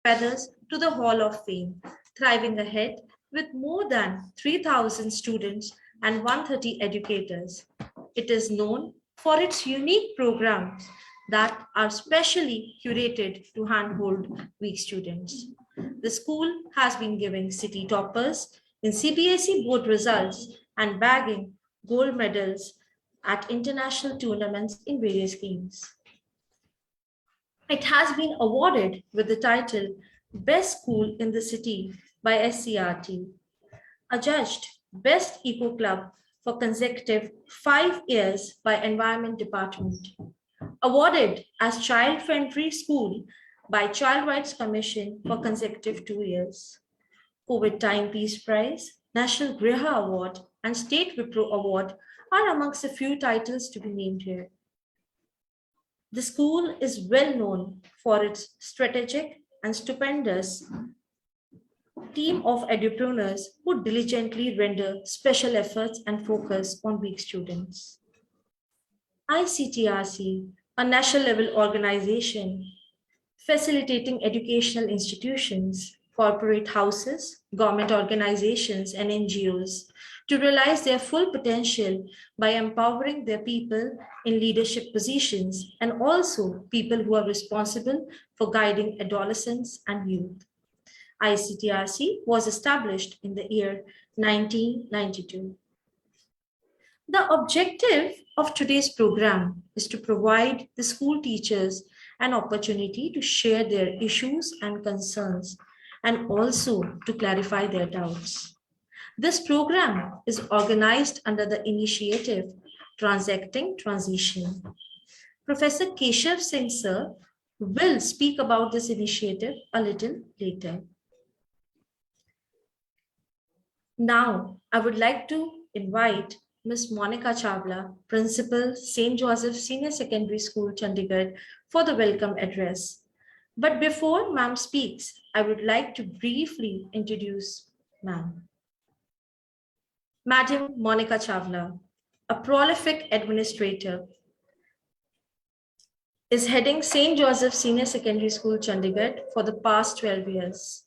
feathers to the Hall of Fame, thriving ahead with more than 3,000 students and 130 educators. It is known for its unique programs that are specially curated to handhold weak students. The school has been giving city toppers in CBSE board results and bagging gold medals at international tournaments in various games. It has been awarded with the title Best School in the City by SCRT, adjudged Best Eco Club for consecutive 5 years by Environment Department, awarded as Child Friendly School by Child Rights Commission for consecutive 2 years. COVID Time Peace Prize, National Griha Award, and State Wipro Award are amongst a few titles to be named here. The school is well known for its strategic and stupendous team of edupreneurs who diligently render special efforts and focus on weak students. ICTRC, a national level organization facilitating educational institutions, corporate houses, government organizations, and NGOs to realize their full potential by empowering their people in leadership positions and also people who are responsible for guiding adolescents and youth. ICTRC was established in the year 1992. The objective of today's program is to provide the school teachers an opportunity to share their issues and concerns and also to clarify their doubts. This program is organized under the initiative Transacting Transition. Professor Keshav Singh sir will speak about this initiative a little later. Now, I would like to invite Ms. Monica Chawla, Principal, St. Joseph Senior Secondary School, Chandigarh, for the welcome address. But before ma'am speaks, I would like to briefly introduce ma'am. Madam Monica Chawla, a prolific administrator, is heading St. Joseph Senior Secondary School, Chandigarh for the past 12 years.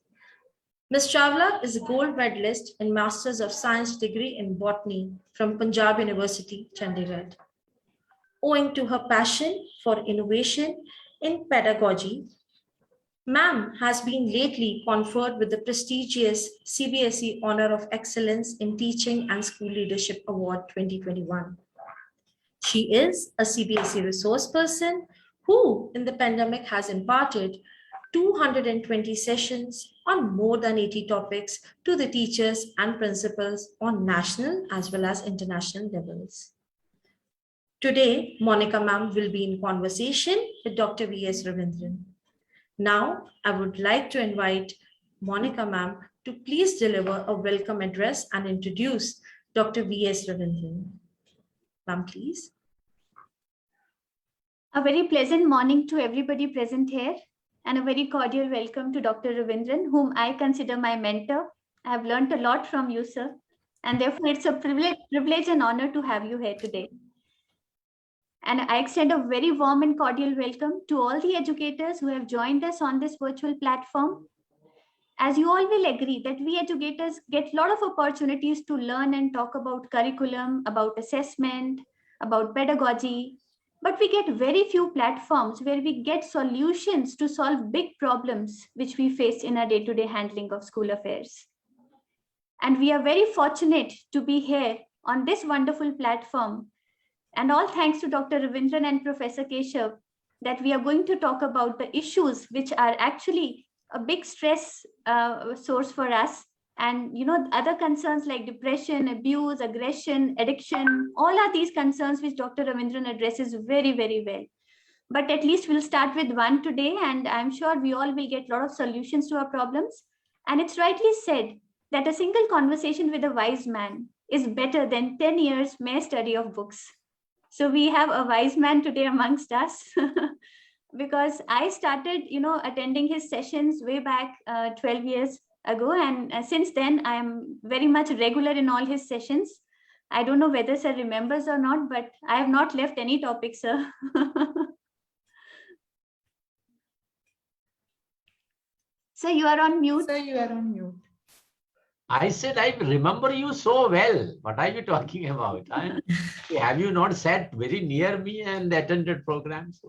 Ms. Chawla is a gold medalist in Masters of Science degree in Botany from Punjab University, Chandigarh. Owing to her passion for innovation in pedagogy, ma'am has been lately conferred with the prestigious CBSE Honor of Excellence in Teaching and School Leadership Award 2021. She is a CBSE resource person who in the pandemic has imparted 220 sessions on more than 80 topics to the teachers and principals on national as well as international levels. Today, Monica ma'am will be in conversation with Dr. V.S. Ravindran. Now, I would like to invite Monica ma'am to please deliver a welcome address and introduce Dr. V.S. Ravindran. Ma'am, please. A very pleasant morning to everybody present here, and a very cordial welcome to Dr. Ravindran, whom I consider my mentor. I have learned a lot from you, sir, and therefore it's a privilege and honor to have you here today. And I extend a very warm and cordial welcome to all the educators who have joined us on this virtual platform. As you all will agree that we educators get a lot of opportunities to learn and talk about curriculum, about assessment, about pedagogy, but we get very few platforms where we get solutions to solve big problems which we face in our day-to-day handling of school affairs. And we are very fortunate to be here on this wonderful platform. And all thanks to Dr. Ravindran and Professor Keshav that we are going to talk about the issues which are actually a big stress source for us. And other concerns like depression, abuse, aggression, addiction, all are these concerns which Dr. Ravindran addresses very, very well. But at least we'll start with one today, and I'm sure we all will get a lot of solutions to our problems. And it's rightly said that a single conversation with a wise man is better than 10 years mere study of books. So we have a wise man today amongst us because I started, attending his sessions way back 12 years ago, and since then I am very much regular in all his sessions. I don't know whether sir remembers or not, but I have not left any topic, sir. Sir, you are on mute. Sir, you are on mute. I said, I remember you so well. What are you talking about? Have you not sat very near me and attended programs?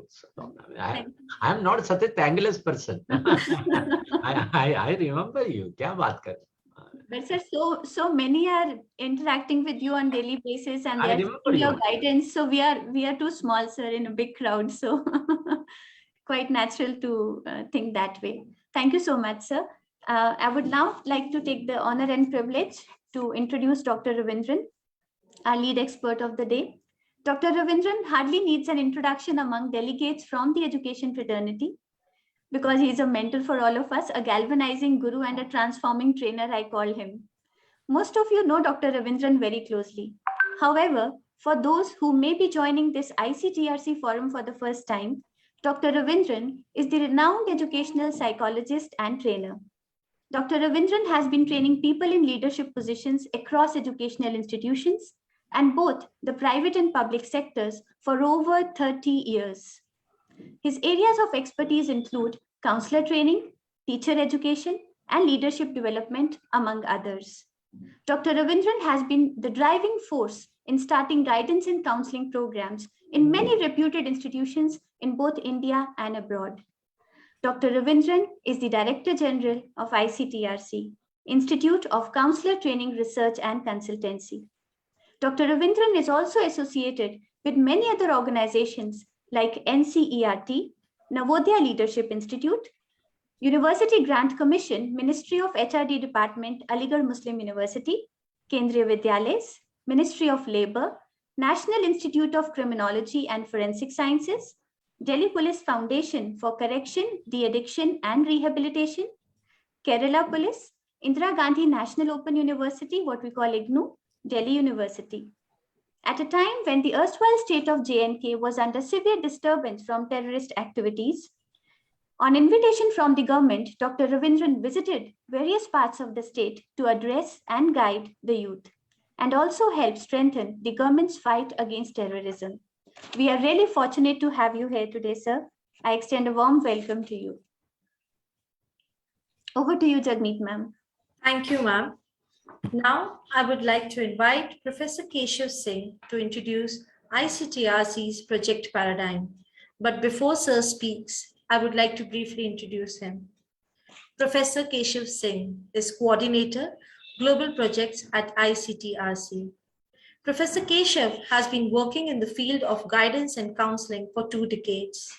I am not such a thankless person. I remember you. Kya baat kar? But sir, so many are interacting with you on daily basis, and they I are remember seeking your you. guidance. So we are too small, sir, in a big crowd. So quite natural to think that way. Thank you so much, sir. I would now like to take the honor and privilege to introduce Dr. Ravindran, our lead expert of the day. Dr. Ravindran hardly needs an introduction among delegates from the education fraternity because he is a mentor for all of us, a galvanizing guru and a transforming trainer, I call him. Most of you know Dr. Ravindran very closely. However, for those who may be joining this ICTRC forum for the first time, Dr. Ravindran is the renowned educational psychologist and trainer. Dr. Ravindran has been training people in leadership positions across educational institutions and both the private and public sectors for over 30 years. His areas of expertise include counselor training, teacher education, and leadership development, among others. Dr. Ravindran has been the driving force in starting guidance and counseling programs in many reputed institutions in both India and abroad. Dr. Ravindran is the Director General of ICTRC, Institute of Counselor Training Research and Consultancy. Dr. Ravindran is also associated with many other organizations like NCERT, Navodaya Leadership Institute, University Grant Commission, Ministry of HRD Department, Aligarh Muslim University, Kendriya Vidyalayas, Ministry of Labour, National Institute of Criminology and Forensic Sciences, Delhi Police Foundation for Correction, De-Addiction and Rehabilitation, Kerala Police, Indira Gandhi National Open University, what we call IGNOU, Delhi University. At a time when the erstwhile state of J&K was under severe disturbance from terrorist activities, on invitation from the government, Dr. Ravindran visited various parts of the state to address and guide the youth, and also help strengthen the government's fight against terrorism. We are really fortunate to have you here today, sir. I extend a warm welcome to you. Over to you, Jagmeet ma'am. Thank you, ma'am. Now, I would like to invite Professor Keshav Singh to introduce ICTRC's project paradigm. But before Sir speaks, I would like to briefly introduce him. Professor Keshav Singh is Coordinator, Global Projects at ICTRC. Professor Keshav has been working in the field of guidance and counseling for 2 decades.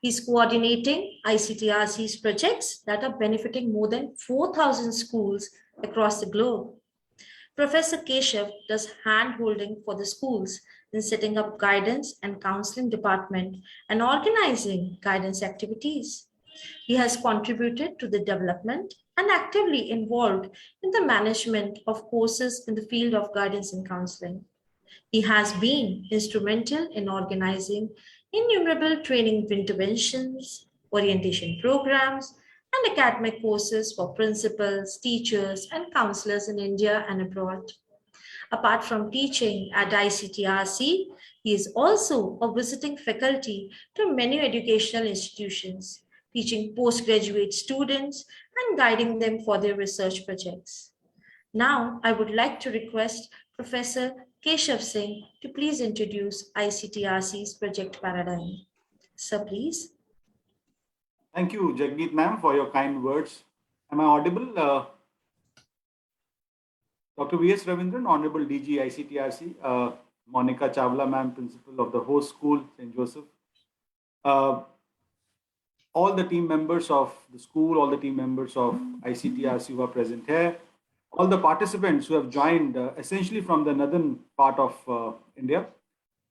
He's coordinating ICTRC's projects that are benefiting more than 4,000 schools across the globe. Professor Keshav does hand-holding for the schools in setting up guidance and counseling department and organizing guidance activities. He has contributed to the development and actively involved in the management of courses in the field of guidance and counseling. He has been instrumental in organizing innumerable training interventions, orientation programs, and academic courses for principals, teachers, and counselors in India and abroad. Apart from teaching at ICTRC, he is also a visiting faculty to many educational institutions, teaching postgraduate students and guiding them for their research projects. Now, I would like to request Professor Keshav Singh to please introduce ICTRC's project paradigm. Sir, please. Thank you, Jagmeet ma'am, for your kind words. Am I audible? Dr. V.S. Ravindran, Honorable DG ICTRC, Monica Chawla ma'am, Principal of the host school, St. Joseph, all the team members of the school, all the team members of ICTRC who are present here, all the participants who have joined essentially from the northern part of India.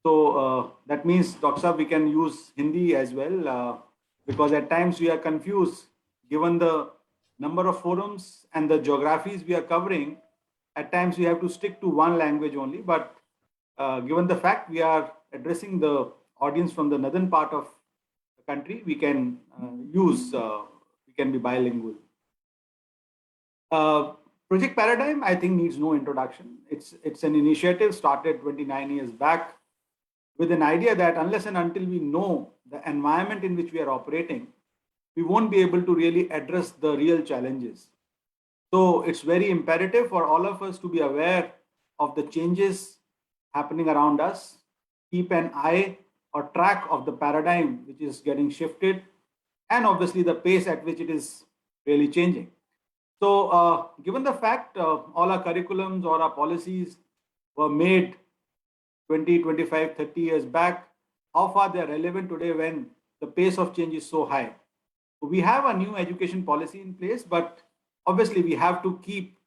So that means, Dr. Saab, we can use Hindi as well because at times we are confused given the number of forums and the geographies we are covering. At times we have to stick to one language only, but given the fact we are addressing the audience from the northern part of the country, we can we can be bilingual. Project Paradigm, I think, needs no introduction. It's an initiative started 29 years back with an idea that unless and until we know the environment in which we are operating, we won't be able to really address the real challenges. So it's very imperative for all of us to be aware of the changes happening around us, keep an eye or track of the paradigm which is getting shifted, and obviously the pace at which it is really changing. So, given the fact all our curriculums or our policies were made 20, 25, 30 years back, how far they are relevant today when the pace of change is so high? We have a new education policy in place, but obviously we have to keep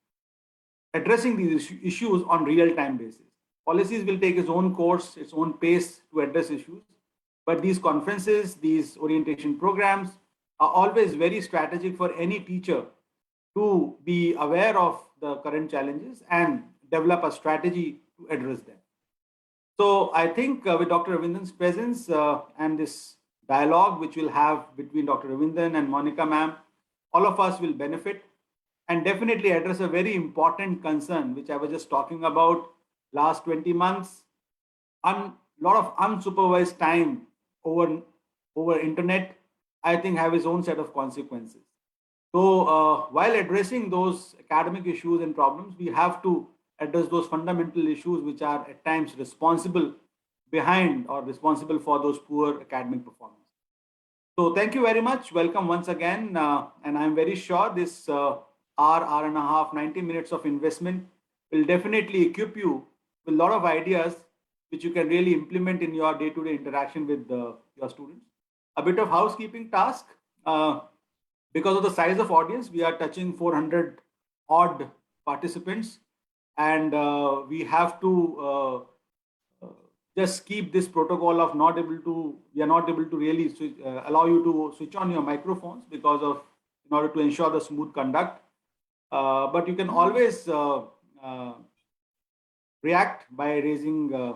addressing these issues on real-time basis. Policies will take its own course, its own pace to address issues, but these conferences, these orientation programs are always very strategic for any teacher to be aware of the current challenges and develop a strategy to address them. So I think with Dr. Ravindran's presence and this dialogue which we'll have between Dr. Ravindran and Monica ma'am, all of us will benefit and definitely address a very important concern which I was just talking about last 20 months. A lot of unsupervised time over internet, I think, have its own set of consequences. So while addressing those academic issues and problems, we have to address those fundamental issues which are at times responsible behind or responsible for those poor academic performance. So thank you very much. Welcome once again. And I'm very sure this hour and a half, 90 minutes of investment will definitely equip you with a lot of ideas which you can really implement in your day-to-day interaction with your students. A bit of housekeeping task. Because of the size of audience, we are touching 400 odd participants, and we have to just keep this protocol of we are not able to really allow you to switch on your microphones in order to ensure the smooth conduct. But you can always react by raising, I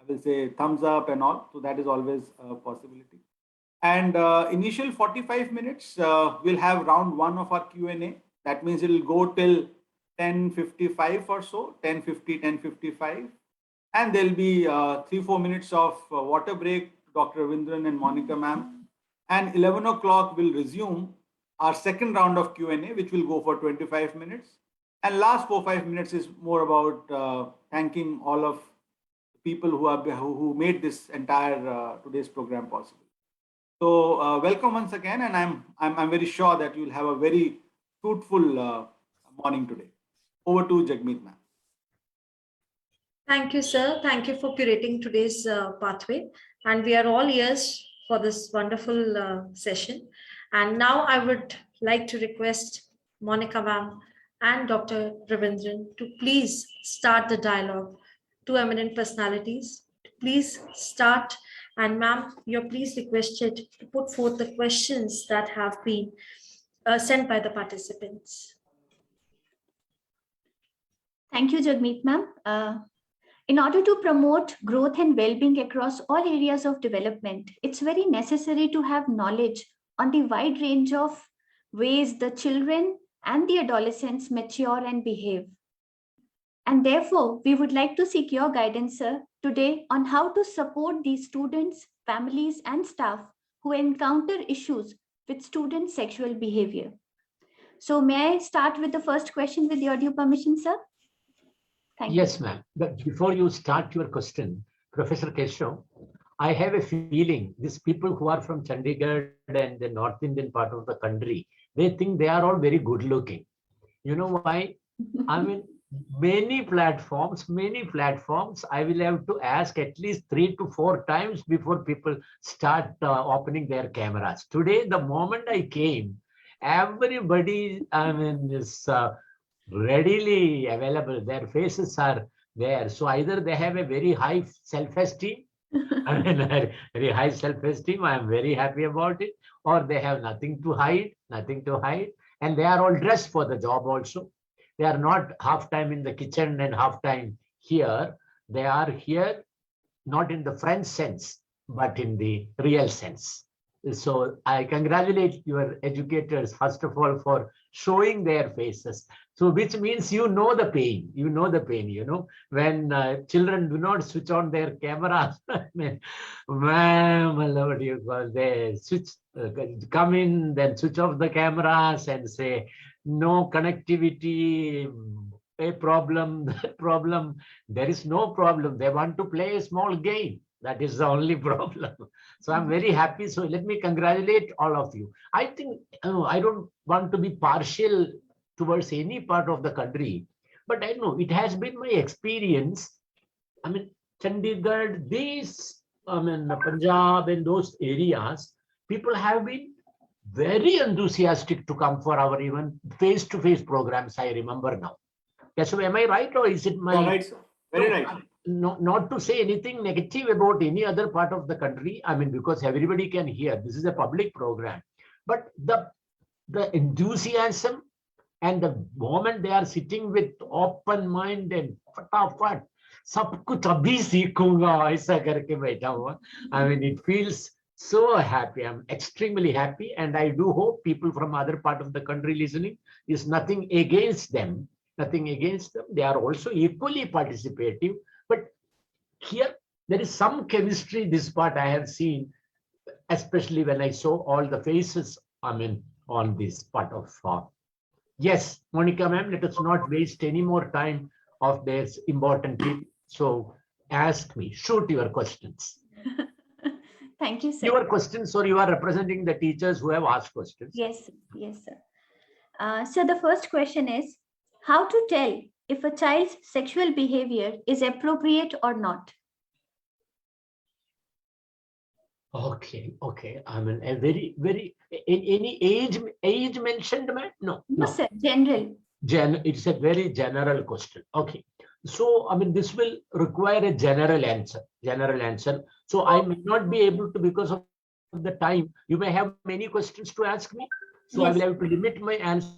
will say, thumbs up and all. So that is always a possibility. And initial 45 minutes, we'll have round one of our Q&A. That means it will go till 10:55 or so, 10:50, 10:55. And there'll be 3-4 minutes of water break, Dr. Ravindran and Monica ma'am. And 11 o'clock, we'll resume our second round of Q&A, which will go for 25 minutes. And last 4-5 minutes is more about thanking all of the people who made this entire today's program possible. So welcome once again, and I'm very sure that you'll have a very fruitful morning today. Over to Jagmeet ma'am. Thank you, sir. Thank you for curating today's pathway. And we are all ears for this wonderful session. And now I would like to request Monica ma'am and Dr. Ravindran to please start the dialogue. Two eminent personalities, please start. And ma'am, you're please requested to put forth the questions that have been sent by the participants. Thank you, Jagmeet ma'am. In order to promote growth and well-being across all areas of development, it's very necessary to have knowledge on the wide range of ways the children and the adolescents mature and behave. And therefore, we would like to seek your guidance, sir, today on how to support these students, families, and staff who encounter issues with student sexual behavior. So may I start with the first question with your due permission, sir? Thank you. Yes, ma'am. But before you start your question, Professor Keshav, I have a feeling these people who are from Chandigarh and the North Indian part of the country, they think they are all very good looking. You know why? I mean, many platforms, I will have to ask at least 3 to 4 times before people start opening their cameras. Today, the moment I came, everybody, is readily available. Their faces are there. So either they have a very high self-esteem, very high self-esteem. I am very happy about it. Or they have nothing to hide. And they are all dressed for the job also. They are not half time in the kitchen and half time here. They are here, not in the French sense, but in the real sense. So I congratulate your educators, first of all, for showing their faces. So which means you know the pain, when children do not switch on their cameras. I mean, my lord, they switch, come in, then switch off the cameras and say, no connectivity, a problem, problem. There is no problem. They want to play a small game. That is the only problem. So I'm very happy. So let me congratulate all of you. I think I don't want to be partial towards any part of the country, but I know it has been my experience. I mean, Chandigarh, Punjab and those areas, people have been very enthusiastic to come for our even face-to-face programs. I remember now. Yeah, so am I right, or is it my... Yeah, right, sir. Very right. Not to say anything negative about any other part of the country. I mean, because everybody can hear. This is a public program. But the enthusiasm and the moment they are sitting with open mind and fatafat, sab kuch abhi seekhunga, aisa karke baitha hua. I mean, it feels so happy. I'm extremely happy, and I do hope people from other part of the country listening is nothing against them. Nothing against them. They are also equally participative. But here, there is some chemistry, this part I have seen, especially when I saw all the faces, I mean, on this part of... Yes, Monica ma'am, let us not waste any more time of this important people. So ask me, shoot your questions. Thank you, sir. Your questions, or you are representing the teachers who have asked questions? Yes, yes, sir. So the first question is, how to tell if a child's sexual behavior is appropriate or not? Okay. I mean, a very any age mentioned, man? No. Sir, general. It's a very general question. Okay. So, I mean, this will require a general answer. So I may not be able to, because of the time, you may have many questions to ask me. So yes. I will have to limit my answer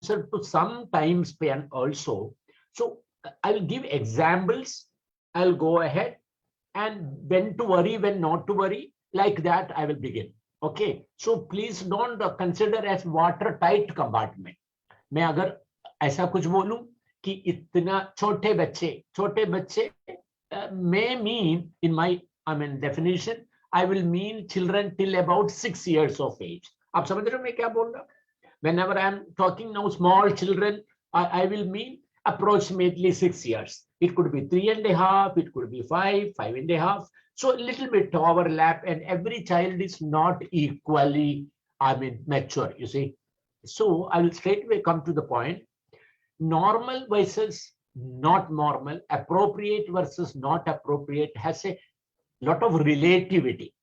to some time span also. So I will give examples. I'll go ahead, and when to worry, when not to worry. Like that, I will begin. Okay. So please don't consider as watertight compartment. मैं अगर ऐसा कुछ बोलूं कि इतना छोटे बच्चे may mean in my definition, I will mean children till about 6 years of age. आप समझ रहे हो मैं क्या बोल रहा हूं? Whenever I am talking now small children, I will mean approximately 6 years. It could be 3.5, it could be 5, 5.5. So a little bit overlap, and every child is not equally, mature, you see. So I will straight away come to the point. Normal versus not normal, appropriate versus not appropriate has a lot of relativity.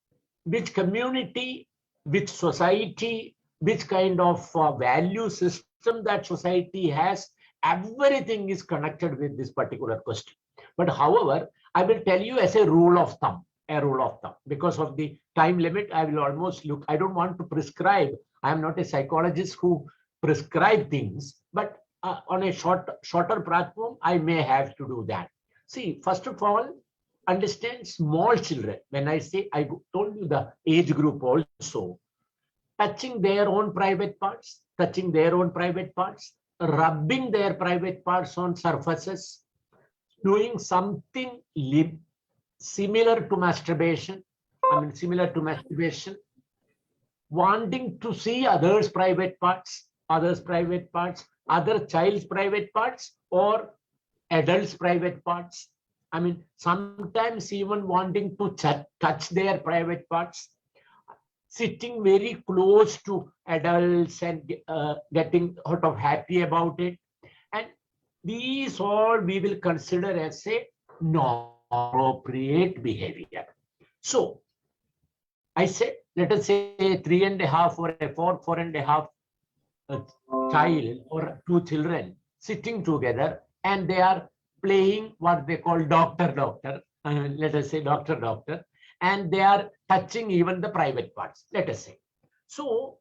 Which community, which society, which kind of value system that society has, everything is connected with this particular question. But however, I will tell you as a rule of thumb, because of the time limit. I will almost look, I don't want to prescribe. I am not a psychologist who prescribe things, but on a shorter platform, I may have to do that. See, first of all, understand small children. When I say, I told you the age group also, touching their own private parts, rubbing their private parts on surfaces, doing something similar to masturbation, wanting to see others' private parts, other child's private parts, or adults' private parts. Sometimes even wanting to touch their private parts, sitting very close to adults and getting sort of happy about it. And these all we will consider as a non-appropriate behavior. So I said, let us say 3.5 or a 4.5 child or two children sitting together, and they are playing what they call doctor, let us say doctor, and they are touching even the private parts, let us say. So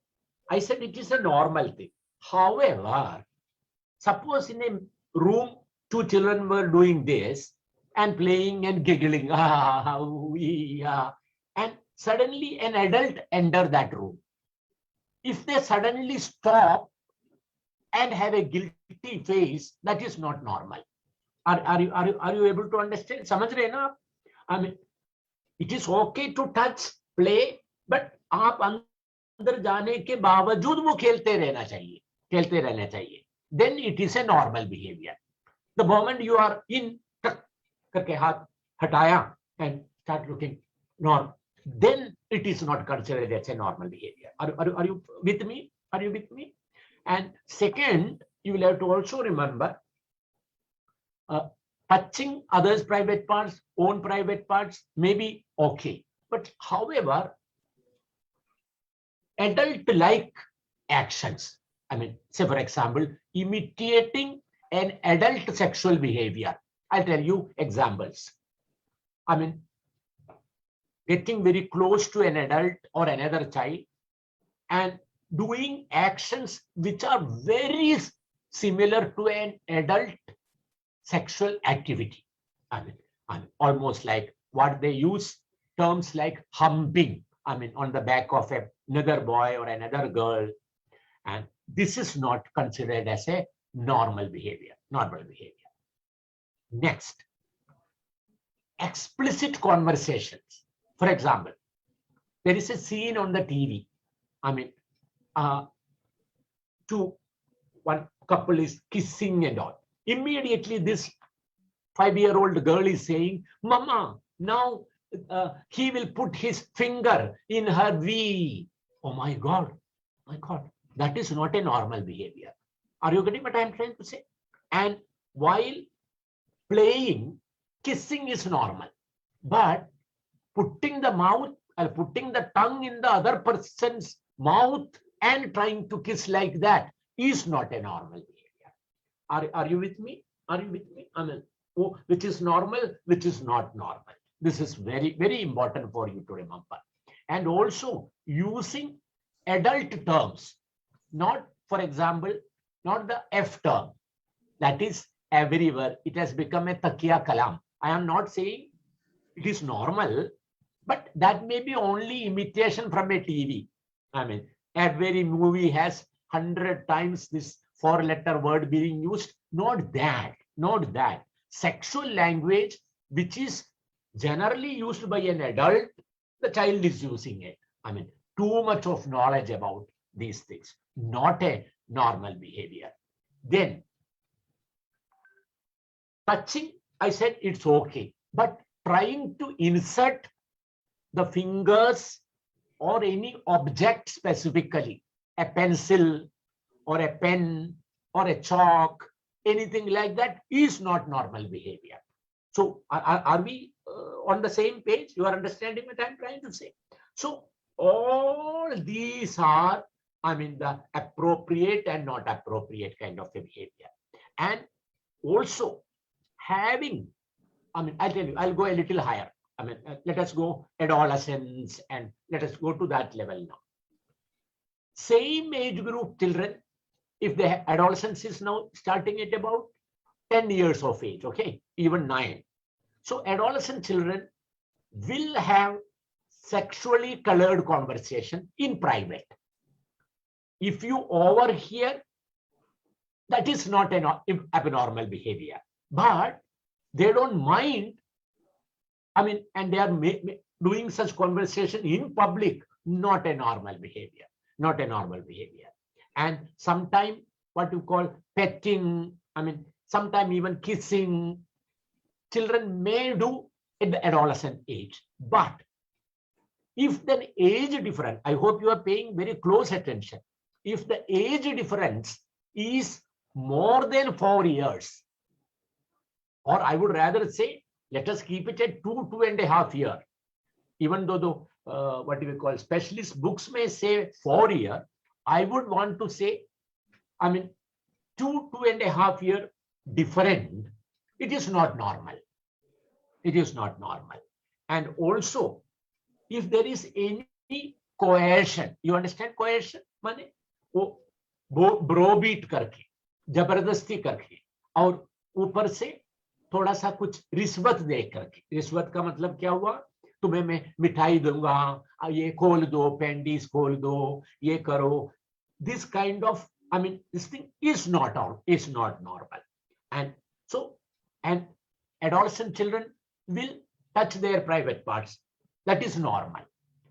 I said it is a normal thing. However, suppose in a room, two children were doing this and playing and giggling, and suddenly an adult enter that room. If they suddenly stop and have a guilty face, that is not normal. Are you able to understand? समझ रहे हैं ना आप? I mean, it is okay to touch, play, but आप अंदर जाने के बावजूद वो खेलते रहना चाहिए. Then it is a normal behavior. The moment you are in, टक करके हाथ हटाया and start looking normal, then it is not considered as a normal behavior. Are you with me? Are you with me? And second, you will have to also remember, touching others' private parts, own private parts may be okay. But however, adult-like actions, I mean, say for example, imitating an adult sexual behavior. I'll tell you examples. I mean, getting very close to an adult or another child and doing actions which are very similar to an adult sexual activity. I mean, almost like what they use terms like humping, I mean, on the back of another boy or another girl. And this is not considered as a normal behavior. Next, explicit conversations. For example, there is a scene on the TV. I mean, one couple is kissing and all. Immediately, this 5-year-old girl is saying, "Mama, now he will put his finger in her V." Oh my God, that is not a normal behavior. Are you getting what I'm trying to say? And while playing, kissing is normal, but putting the tongue in the other person's mouth and trying to kiss like that is not a normal behavior. Are you with me? I mean, which is normal, which is not normal. This is very, very important for you to remember. And also using adult terms, not, for example, not the F term. That is everywhere. It has become a takiya kalam. I am not saying it is normal, but that may be only imitation from a TV. I mean, every movie has 100 times this 4-letter word being used. Not that. Sexual language, which is generally used by an adult, the child is using it. I mean, too much of knowledge about these things. Not a normal behavior. Then, touching, I said it's okay. But trying to insert the fingers or any object specifically, a pencil or a pen or a chalk, anything like that is not normal behavior. So are we on the same page? You are understanding what I'm trying to say? So all these are, I mean, the appropriate and not appropriate kind of a behavior. And also having, I mean, I'll tell you, I'll go a little higher. I mean, let us go adolescence and let us go to that level now. Same age group children, if the adolescence is now starting at about 10 years of age, okay, even 9. So adolescent children will have sexually colored conversation in private. If you overhear, that is not an abnormal behavior, but they don't mind. I mean, and they are doing such conversation in public, not a normal behavior. And sometimes what you call petting, I mean, sometimes even kissing, children may do at the adolescent age. But if the age difference, I hope you are paying very close attention. If the age difference is more than 4 years, or I would rather say, let us keep it at 2.5 years. Even though the what do we call specialist books may say 4 years, I would want to say, I mean, 2.5 years different. It is not normal. And also, if there is any coercion, you understand coercion? माने वो ब्रोबीट करके, जबरदस्ती करके, और ऊपर से थोड़ा सा कुछ रिश्वत दे करके. रिश्वत का मतलब क्या हुआ? तुम्हें मैं मिठाई दूंगा, ये खोल दो, पेंडीज खोल दो, ये करो. This kind of, I mean, this thing is not normal. And so, and adolescent children will touch their private parts. That is normal.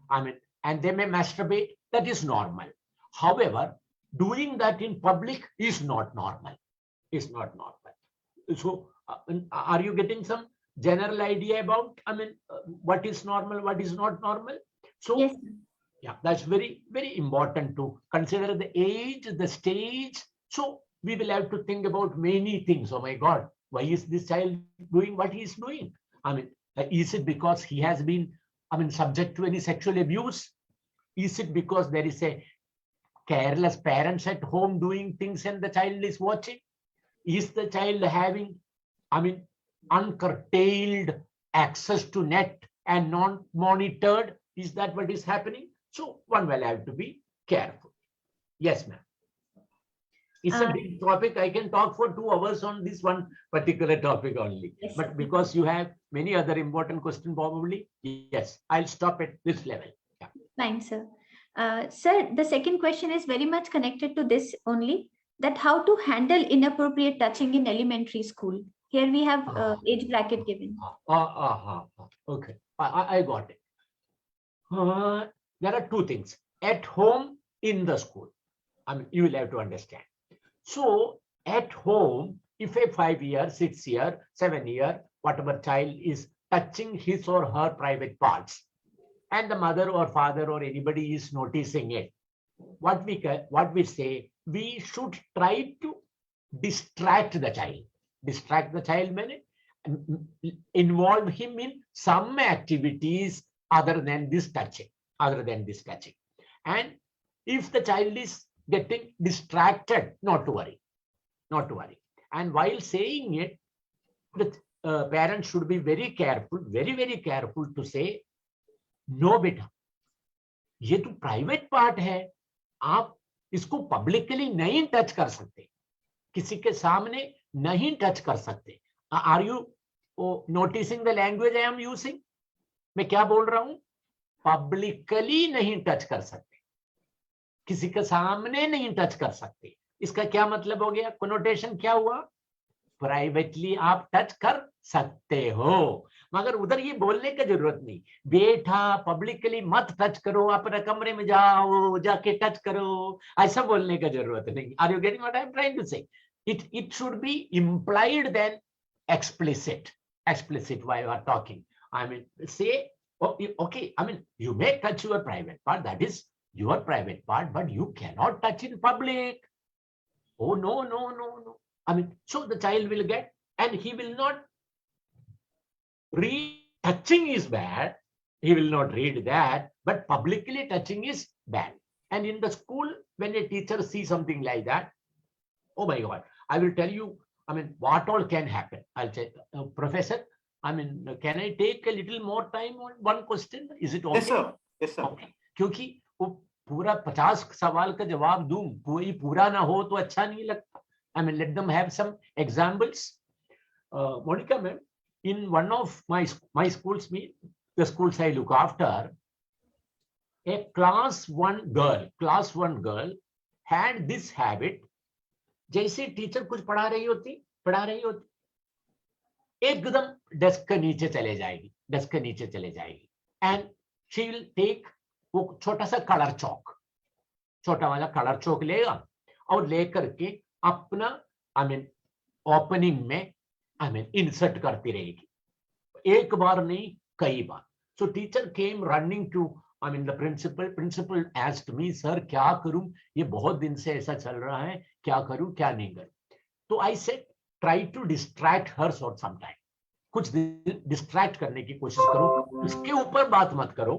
I mean, and they may masturbate. That is normal. However, doing that in public is not normal. Is not normal. So, are you getting some general idea about, I mean, what is normal, what is not normal? So, Yes. yeah, that's very, very important to consider the age, the stage. So we will have to think about many things. Oh my God, why is this child doing what he is doing? I mean, is it because he has been, I mean, subject to any sexual abuse? Is it because there is a careless parents at home doing things and the child is watching? Is the child having, I mean, uncurtailed access to net and non-monitored? Is that what is happening? So one will have to be careful. Yes, ma'am. It's a big topic. I can talk for 2 hours on this one particular topic only. Yes, but because you have many other important questions, probably, yes, I'll stop at this level. Yeah. Fine, sir. Sir, the second question is very much connected to this only, that how to handle inappropriate touching in elementary school. Here we have age bracket given. Okay, I got it. There are 2 things, at home, in the school. I mean, you will have to understand. So at home, if a 5-year, 6-year, 7-year, whatever child is touching his or her private parts, and the mother or father or anybody is noticing it, what we say, we should try to distract the child. Distract the child meaning involve him in some activities other than this touching. And if the child is getting distracted, not to worry. And while saying it, the parents should be very careful, very careful to say, no beta, ये तो private part है, आप इसको publicly नहीं touch कर सकते, किसी के सामने नहीं टच कर सकते. Are you noticing the language I am using? मैं क्या बोल रहा हूं? पब्लिकली नहीं टच कर सकते, किसी के सामने नहीं टच कर सकते. इसका क्या मतलब हो गया? कोनोटेशन क्या हुआ? प्राइवेटली आप टच कर सकते हो, मगर उधर ये बोलने की जरूरत नहीं, बेटा पब्लिकली मत टच करो, अपने कमरे में जाओ, जाके टच करो, ऐसा बोलने की जरूरत नहीं. Are you getting what I am trying to say? It should be implied than explicit while you are talking. I mean, say, okay, I mean, you may touch your private part, that is your private part, but you cannot touch in public. Oh, no. I mean, so the child will get, and he will not read touching is bad. He will not read that, but publicly touching is bad. And in the school, when a teacher sees something like that, oh my God, I will tell you, I mean, what all can happen. I'll say, Professor, I mean, can I take a little more time on one question? Is it okay? Yes, sir. Okay. क्योंकि वो पूरा 50 सवाल का जवाब दूं, कोई पूरा ना हो तो अच्छा नहीं लगता. I mean, let them have some examples. Monica ma'am, in one of my schools, the schools I look after, a class 1 girl had this habit. जैसे टीचर कुछ पढ़ा रही होती, एकदम डेस्क के नीचे चले जाएगी, एंड शी विल टेक वो छोटा सा कलर चौक, छोटा वाला कलर चौक लेगा और लेकर के अपना ओपनिंग में इंसर्ट करती रहेगी, एक बार नहीं कई बार. So teacher came running to the principal asked me, sir, क्या करूं, ये बहुत दिन से ऐसा चल रहा है, क्या करूं क्या नहीं करूं. तो I said, try to distract her for some time. कुछ डिस्ट्रैक्ट करने की कोशिश करो, उसके ऊपर बात मत करो,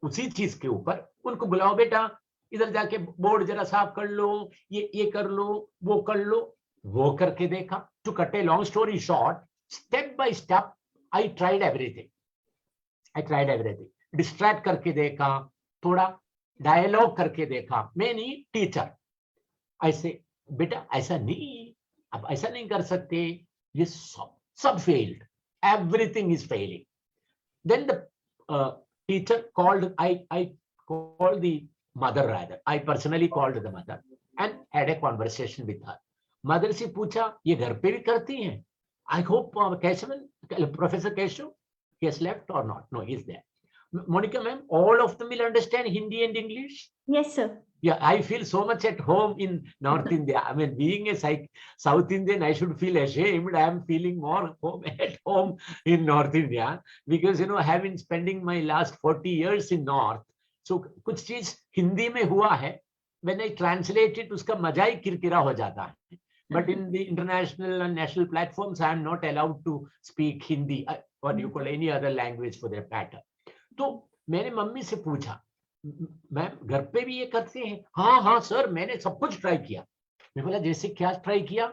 उसी चीज के ऊपर उनको बुलाओ, बेटा इधर जाके बोर्ड जरा साफ कर लो, ये कर लो, वो कर लो. वो करके देखा. To cut a long story short, step by step I tried everything. Distract करके देखा, थोड़ा डायलॉग करके देखा. मैं नहीं, टीचर ऐसे, बेटा ऐसा नहीं, अब ऐसा नहीं कर सकते, ये सब failed, everything is failing. Then the teacher called, I called the mother rather. I personally called the mother and had a conversation with her. Mother से पूछा, ये घर पे भी करती हैं? I hope Professor Keshav, he has left or not? No, he's there. Monica ma'am, all of them will understand Hindi and English? Yes, sir. Yeah, I feel so much at home in North India. I mean, being a South Indian, I should feel ashamed. I am feeling more at home in North India because, you know, having spending my last 40 years in North, so कुछ चीज हिंदी में हुआ है. When I translate it, उसका मजा ही किरकिरा हो जाता है. But in the international and national platforms, I am not allowed to speak Hindi, what you call any other language for that matter. तो मैंने मम्मी से पूछा, मैम घर पे भी ये करते हैं? हाँ हाँ सर, मैंने सब कुछ ट्राई किया. मैं बोला जैसे क्या ट्राई किया?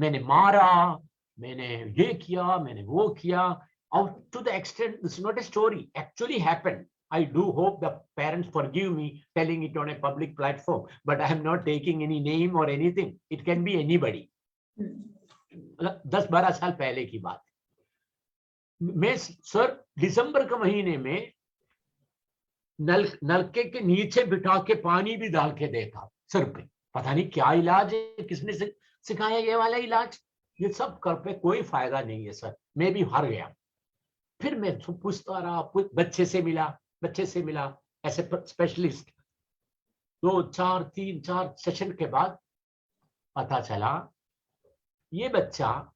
मैंने मारा, मैंने ये किया, मैंने वो किया. Out to the extent, this is not a story, actually happened. I do hope the parents forgive me telling it on a public platform, but I am not taking any name or anything. It can be anybody. 10-12 साल पहले की बात. मैं sir दिसंबर के महीने में नलके के नीचे बिठा के पानी भी डाल के देखा सर पे. पता नहीं क्या इलाज है, किसने सिखाया ये वाला इलाज. ये सब कर पे कोई फायदा नहीं है सर. मैं भी हार गया. फिर मैं पूछता रहा, बच्चे से मिला ऐसे स्पेशलिस्ट. 2-4-3-4 सेशन के बाद पता चला ये बच्चा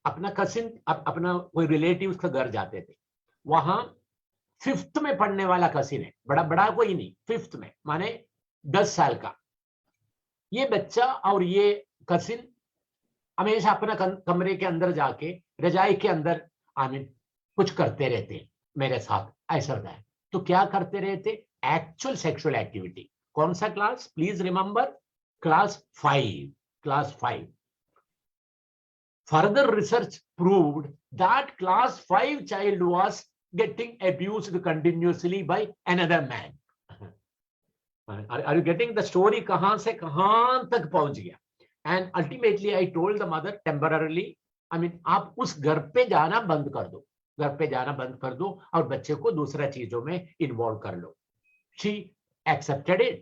अपना कसिन, अपना कोई रिलेटिव का घर जाते थे. वहां 5th में पढ़ने वाला कसिन है, बड़ा कोई नहीं, 5th में, माने 10 साल का. ये बच्चा और ये कसिन हमेशा अपना कमरे के अंदर जाके रजाई के अंदर कुछ करते रहते मेरे साथ. ऐसा होता है. तो क्या करते रहते? Actual sexual activity. कौन सा class? Please remember, class 5. Further research proved that class 5 child was getting abused continuously by another man. Are you getting the story? कहां से कहां तक पहुंच गया? And ultimately I told the mother temporarily, आप उस घर पे जाना बंद कर दो, घर पे जाना बंद कर दो और बच्चे को दूसरा चीजों में इन्वॉल्व कर लो. She accepted it.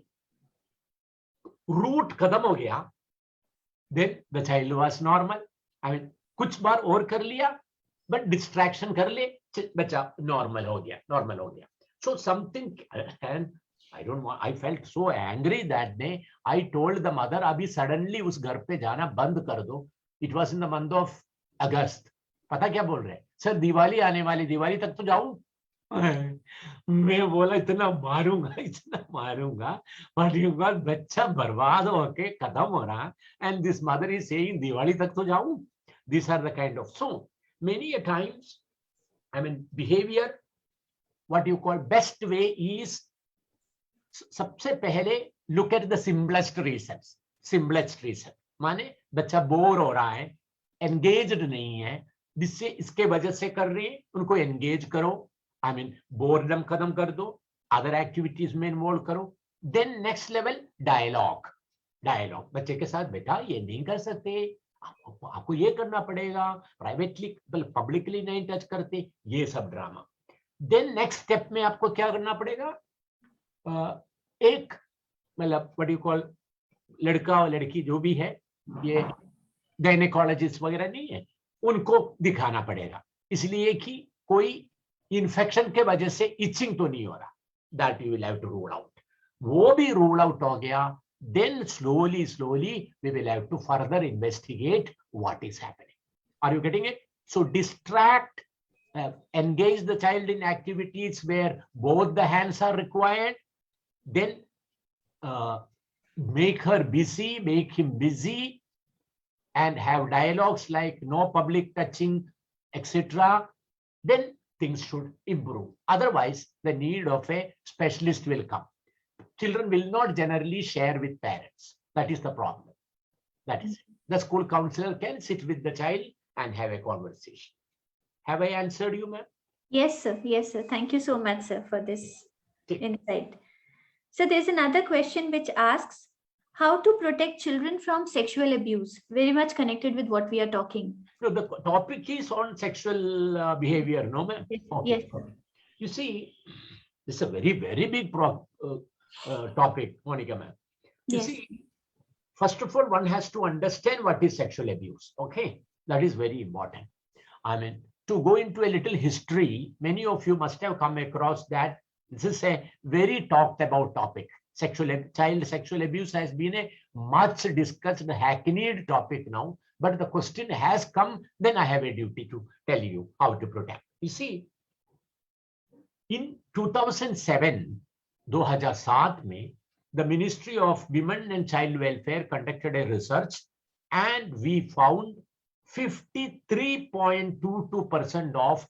रूट खत्म हो गया. Then the child was normal. कुछ बार और कर लिया, बट डिस्ट्रैक्शन कर ले, बच्चा नॉर्मल हो गया. So something, and I felt so angry that day. I told the mother, अभी suddenly उस घर पे जाना बंद कर दो. It was in the month of August. पता क्या बोल रहे हैं? सर दिवाली आने वाली, दिवाली तक तो जाऊं. मैं बोला इतना मारूंगा, but बच्चा बर्बाद होके खत्म हो रहा. And this mother is saying Diwali तक तो जाऊं. These are the kind of, so many a times, behavior, what you call best way is, सबसे पहले look at the simplest reasons. माने बच्चा बोर हो रहा है, engaged नहीं है, जिससे इसके वजह से कर रहे हैं, उनको engage करो. boredom खत्म कर दो, other activities में involve करो. Then next level, dialogue. बच्चे के साथ, बेटा ये नहीं कर सकते, आपको ये करना पड़ेगा, प्राइवेटली पब्लिकली नहीं टच करते, ये सब ड्रामा. देन नेक्स्ट स्टेप में आपको क्या करना पड़ेगा? एक व्हाट यू कॉल, लड़का और लड़की जो भी है, ये गायनेकोलॉजिस्ट वगैरह नहीं है, उनको दिखाना पड़ेगा. इसलिए कि कोई इन्फेक्शन के वजह से इचिंग तो नहीं हो रहा. That you will have to rule out. वो भी रूल आउट हो गया. Then slowly we will have to further investigate what is happening. Are you getting it? So distract, engage the child in activities where both the hands are required. Then make him busy, and have dialogues like no public touching, etc. Then things should improve. Otherwise, the need of a specialist will come. Children will not generally share with parents. That is the problem. That is it. The school counselor can sit with the child and have a conversation. Have I answered you, ma'am? Yes, sir. Yes, sir. Thank you so much, sir, for this insight. So there's another question which asks, how to protect children from sexual abuse? Very much connected with what we are talking. No, the topic is on sexual behavior, no, ma'am? Yes. Okay. Yes, sir. You see, this is a very big topic, Monica ma'am. You Yes. see, first of all, one has to understand what is sexual abuse. Okay, that is very important. I mean, to go into a little history, many of you must have come across that this is a very talked about topic. Child sexual abuse has been a much discussed, hackneyed topic now. But the question has come, then I have a duty to tell you how to protect. You see, in 2007, 2007 the Ministry of Women and Child Welfare conducted a research, and we found 53.22% of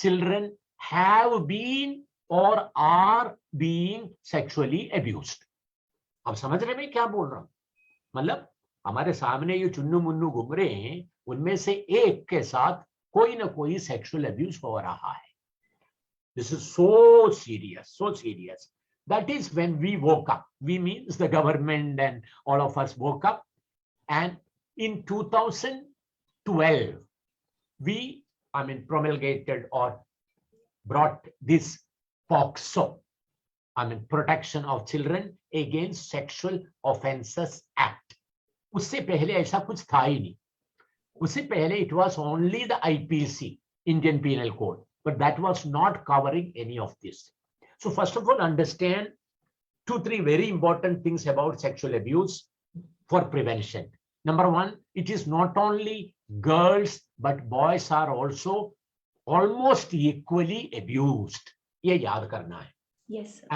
children have been or are being sexually abused. अब समझ रहे मैं क्या बोल रहा हूं? मतलब हमारे सामने ये चुन्नू मुन्नू घूम रहे हैं, उनमें से एक के साथ कोई ना कोई सेक्सुअल अब्यूज हो रहा है. This is so serious, so serious. That is when we woke up. We means the government and all of us woke up. And in 2012, we, promulgated or brought this POCSO, Protection of Children Against Sexual Offences Act. उससे पहले ऐसा कुछ था ही नहीं. उससे पहले it was only the IPC, Indian Penal Code, but that was not covering any of this. So first of all, understand 2-3 very important things about sexual abuse for prevention. Number one, it is not only girls, but boys are also almost equally abused. ये याद करना है. Yes, sir.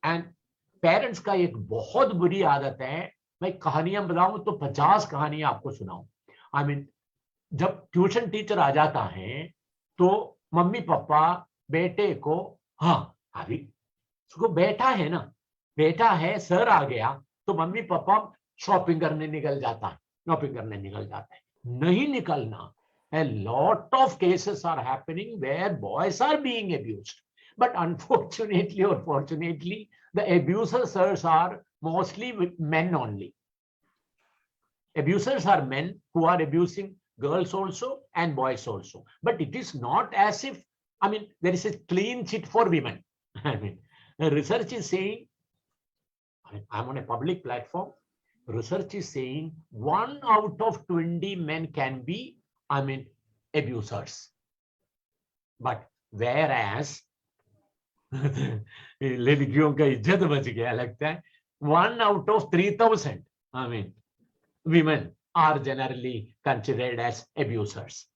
And parents का एक बहुत बुरी आदत है, मैं कहानियां बताऊं तो 50 कहानियां आपको सुनाऊं. जब ट्यूशन टीचर आ जाता है तो मम्मी पापा बेटे को, हाँ अभी उसको बैठा है ना, बेटा है, सर आ गया तो मम्मी पापा शॉपिंग करने निकल जाता है, नहीं निकलना. A lot of cases are happening where boys are being abused, but unfortunately or fortunately, the abusers are mostly with men only. Abusers are men who are abusing girls also and boys also. But it is not as if, there is a clean sheet for women. The research is saying, I'm on a public platform, research is saying 1 out of 20 men can be, abusers. But whereas, लड़कियों का इज्जत बच गया लगता है, 1 out of 3,000, women are generally considered as abusers.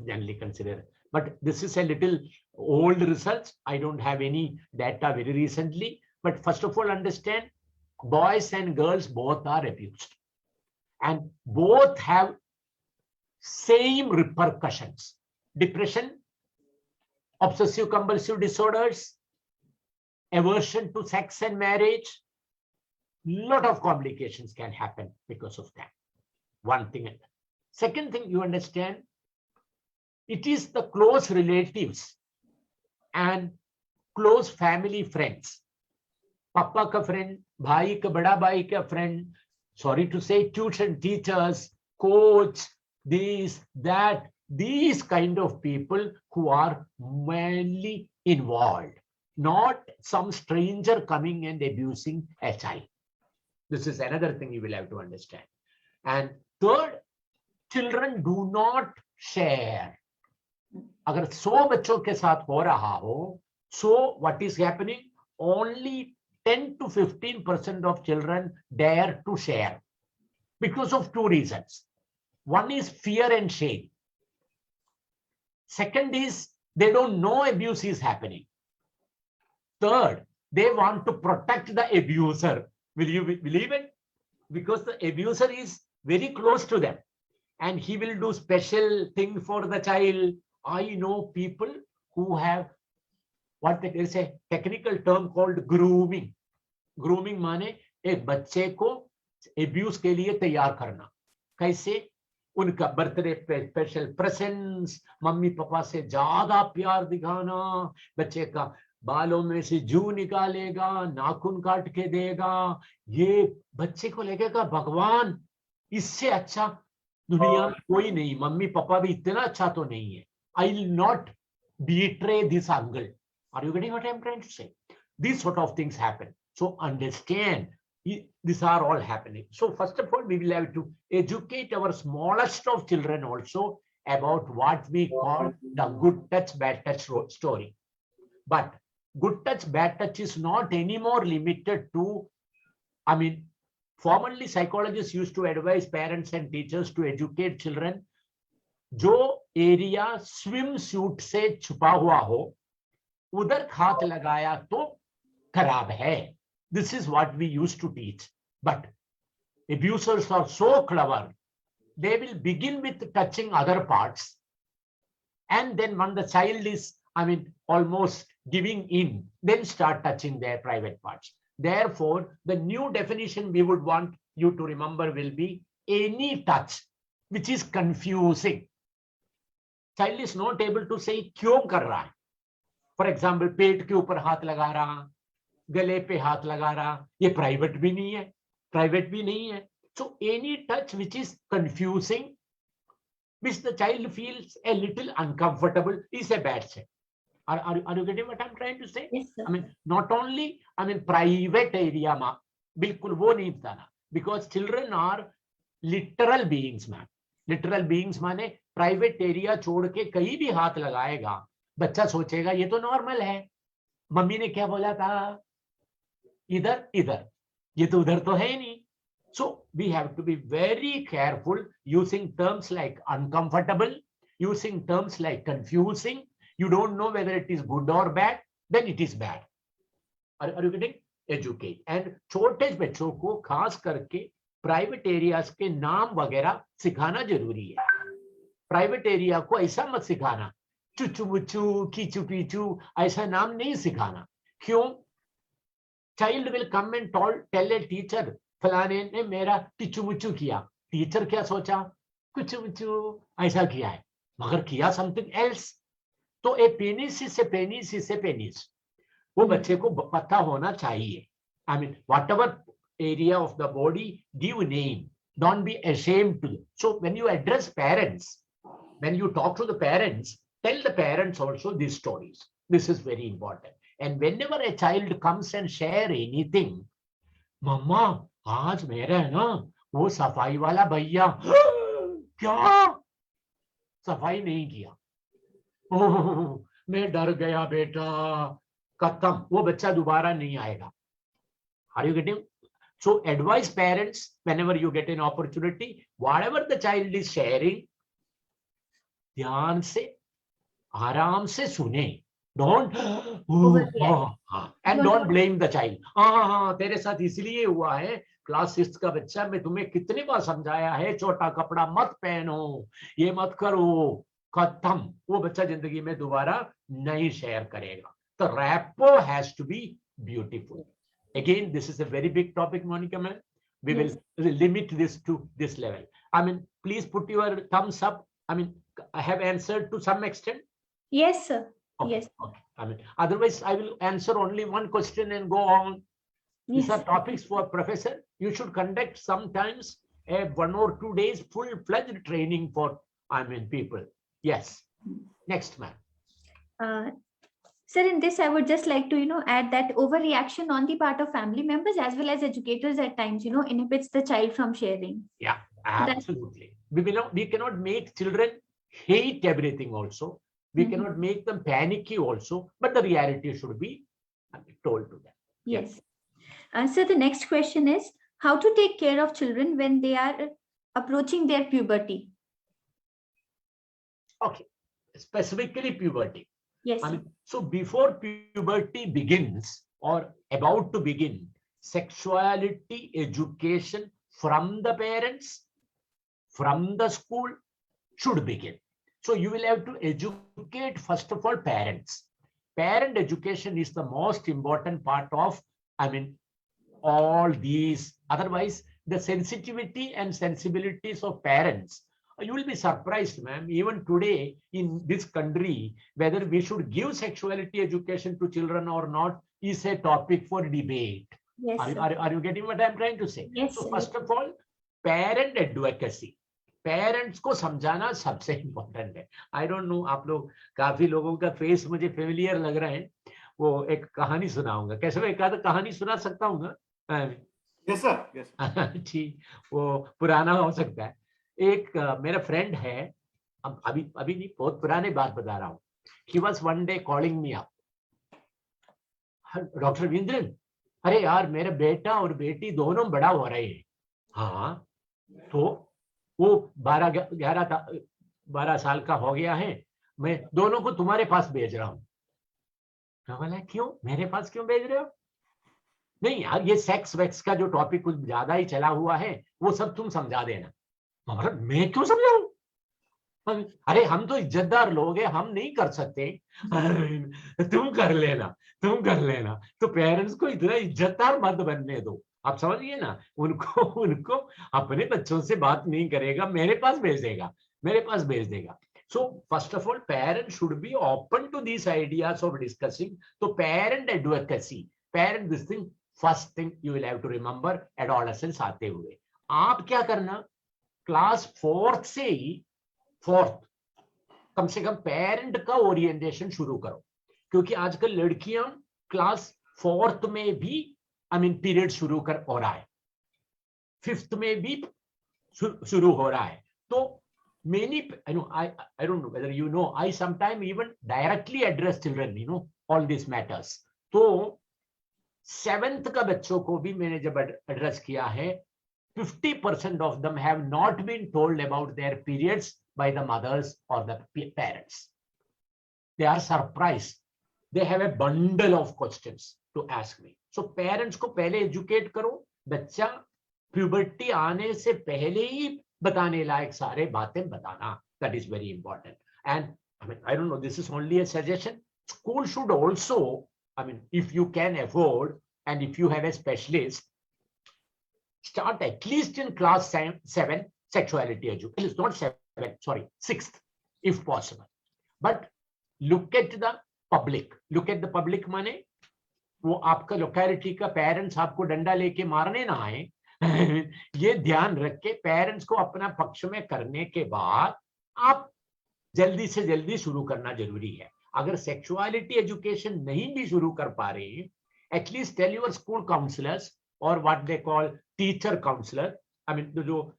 Generally considered. But this is a little old research. I don't have any data very recently. But first of all, understand boys and girls both are abused. And both have same repercussions. Depression, obsessive compulsive disorders, aversion to sex and marriage. Lot of complications can happen because of that. One thing. Second thing, you understand, it is the close relatives and close family friends. Papa ka friend, bhai ka bada bhai ka friend, sorry to say, tuition teachers, coach, this, that, these kind of people who are mainly involved, not some stranger coming and abusing a child. This is another thing you will have to understand. And third, children do not share. अगर 100 बच्चों के साथ हो रहा हो, so what is happening? Only 10 to 15% of children dare to share because of 2 reasons. One is fear and shame. Second is they don't know abuse is happening. Third, they want to protect the abuser. Will you believe it? Because the abuser is very close to them and he will do special thing for the child. I know people who have what there is a technical term called grooming. Grooming माने एक बच्चे को abuse के लिए तैयार करना. कैसे? उनका बर्थडे पे स्पेशल प्रेजेंट्स, मम्मी पापा से ज्यादा प्यार दिखाना, बच्चे का बालों में से जू निकालेगा, नाखून काट के देगा, ये बच्चे को लगेगा भगवान, इससे अच्छा दुनिया में कोई नहीं, मम्मी पापा भी इतना अच्छा तो नहीं है. I will not betray this angle. Are you getting what I'm trying to say? These sort of things happen. So understand, these are all happening. So first of all, we will have to educate our smallest of children also about what we call the good touch, bad touch story. But good touch, bad touch is not anymore limited to, I mean, formerly psychologists used to advise parents and teachers to educate children. जो area swim suit से छुपा हुआ हो, उधर हाथ लगाया तो खराब है. This is what we used to teach. But abusers are so clever. They will begin with touching other parts. And then when the child is, I mean, almost giving in, then start touching their private parts. Therefore, the new definition we would want you to remember will be any touch which is confusing. Child is not able to say क्यों कर रहा है. For example, पेट के ऊपर हाथ लगा रहा, गले पे हाथ लगा रहा, ये private भी नहीं है, private भी नहीं है. So any touch which is confusing, which the child feels a little uncomfortable, is a bad sign. Are you getting what I'm trying to say? Yes, sir. I mean, not only, I mean, private area ma, बिल्कुल वो नहीं बताना, because children are literal beings, man. Literal beings माने private area छोड़ के कहीं भी हाथ लगाएगा, बच्चा सोचेगा ये तो नॉर्मल है, मम्मी ने क्या बोला था, इधर इधर, ये तो उधर तो है ही नहीं. So we have to be very careful using terms like uncomfortable, using terms like confusing. You don't know whether it is good or bad, then it is bad. Are you getting? Educate. And छोटे बच्चों को खास करके private areas के नाम वगैरह सिखाना जरूरी है. प्राइवेट एरिया को ऐसा मत सिखाना, चुचू मुचू कीचू पीचू, ऐसा नाम नहीं सिखाना. क्यों? Child will come and tell a teacher, फलाने ने मेरा किचू मुचू किया. टीचर क्या सोचा, कुचू मुचू ऐसा किया है, मगर किया समथिंग एल्स. तो ए पेनिस से पेनिस से पेनिस, वो बच्चे को पता होना चाहिए. I mean what ever area of the body, give name. Don't be ashamed to. So when you address parents, when you talk to the parents, tell the parents also these stories. This is very important. And whenever a child comes and share anything, मम्मा आज मेरा है ना वो सफाई वाला भैया क्या सफाई नहीं किया, ओह मैं डर गया बेटा, खत्म, वो बच्चा दोबारा नहीं आएगा. Are you getting? So advise parents whenever you get an opportunity, whatever the child is sharing, ध्यान से आराम से सुने. Don't and don't blame the child. हाँ तेरे साथ इसलिए हुआ है, क्लास 6 का बच्चा, मैं तुम्हें कितनी बार समझाया है छोटा कपड़ा मत पहनो, ये मत करो, खत्म. वो बच्चा जिंदगी में दोबारा नहीं शेयर करेगा. The rapport has to be beautiful. Again, this is a very big topic, Monica ma'am. We will limit this to this level. I mean, please put your thumbs up. I mean, I have answered to some extent. Yes, sir. Okay, Yes. okay. I mean, otherwise, I will answer only one question and go on. These Yes. are topics for professor. You should conduct sometimes a 1 or 2 days full-fledged training for, I mean, people. Yes. Next, ma'am. Sir, in this, I would just like to, add that overreaction on the part of family members as well as educators at times, inhibits the child from sharing. Yeah, absolutely. We cannot make children hate everything also. We cannot make them panicky also, but the reality should be told to them. Yes. So the next question is, how to take care of children when they are approaching their puberty? Okay, specifically puberty. Yes. I mean, so before puberty begins or about to begin, sexuality education from the parents, from the school should begin. So you will have to educate first of all parents. Parent education is the most important part of, I mean, all these. Otherwise, the sensitivity and sensibilities of parents, you will be surprised, ma'am, even today in this country, whether we should give sexuality education to children or not is a topic for debate. Yes. Are you getting what I'm trying to say? Yes. So first of all, parent advocacy. Parents को समझाना सबसे important है. I don't know, आप लोग काफी लोगों का face मुझे फेमिलियर लग रहा है. वो एक कहानी सुनाऊंगा। कैसे मैं एक आध कहानी सुना सकता हूँ ना? Yes sir, yes. ठीक, वो पुराना हो सकता है। एक मेरा फ्रेंड है, अब अभी अभी नहीं, बहुत पुरानी बात बता रहा हूँ। He was one day calling me up, doctor Ravindran, अरे यार मेरा बेटा और बेटी दोनों बड़ा हो रहे हैं। हाँ, तो वो 12 साल का हो गया है, मैं दोनों को तुम्हारे पास भेज रहा हूँ। मैं बोला क्यों, मेरे पास क्यों भेज रहे हो? नहीं यार, ये सेक्स वेक्स का जो टॉपिक कुछ ज्यादा ही चला हुआ है, वो सब तुम समझा देना। मैं क्यों समझाऊं? अरे हम तो इज्जतदार लोग हैं, हम नहीं कर सकते। अरे तुम कर लेना, तुम कर लेना। तो पेरेंट्स को इतना इज्जतदार मत बनने दो। आप समझिए ना, उनको उनको अपने बच्चों से बात नहीं करेगा, मेरे पास भेज देगा, मेरे पास भेज देगा। So first of all, parents should be open to these ideas of discussing. So parent advocacy, parent this thing, first thing you will have to remember, adolescence आते हुए आप क्या करना, क्लास 4th से ही, 4th कम से कम पेरेंट का orientation शुरू करो। क्योंकि आजकल लड़कियां क्लास 4th में भी पीरियड शुरू कर हो रहा है, 5th में भी शुरू हो रहा है। तो many, I don't know whether you know, I sometimes even directly address children, all these matters. तो 7th का बच्चों को भी मैंने जब एड्रेस किया है, 50% of them have not been told about their periods by the mothers or the parents. They are surprised. They have a bundle of questions to ask me. So parents को पहले educate करो, बच्चा puberty आने से पहले ही बताने लायक सारे बातें बताना. That is very important. And I don't know, this is only a suggestion. School should also, if you can afford and if you have a specialist, start at least in class 7 sexuality education. It's not 7, sorry, 6th, if possible. But look at the public. Look at the public माने वो आपका locality का parents आपको डंडा लेके मारने ना आए. ये ध्यान रख के पेरेंट्स को अपना पक्ष में करने के बाद आप जल्दी से जल्दी शुरू करना जरूरी है. अगर सेक्सुअलिटी एजुकेशन नहीं भी शुरू कर पा रहे हैं, at least tell your school counsellors और what they call teacher counsellor. जो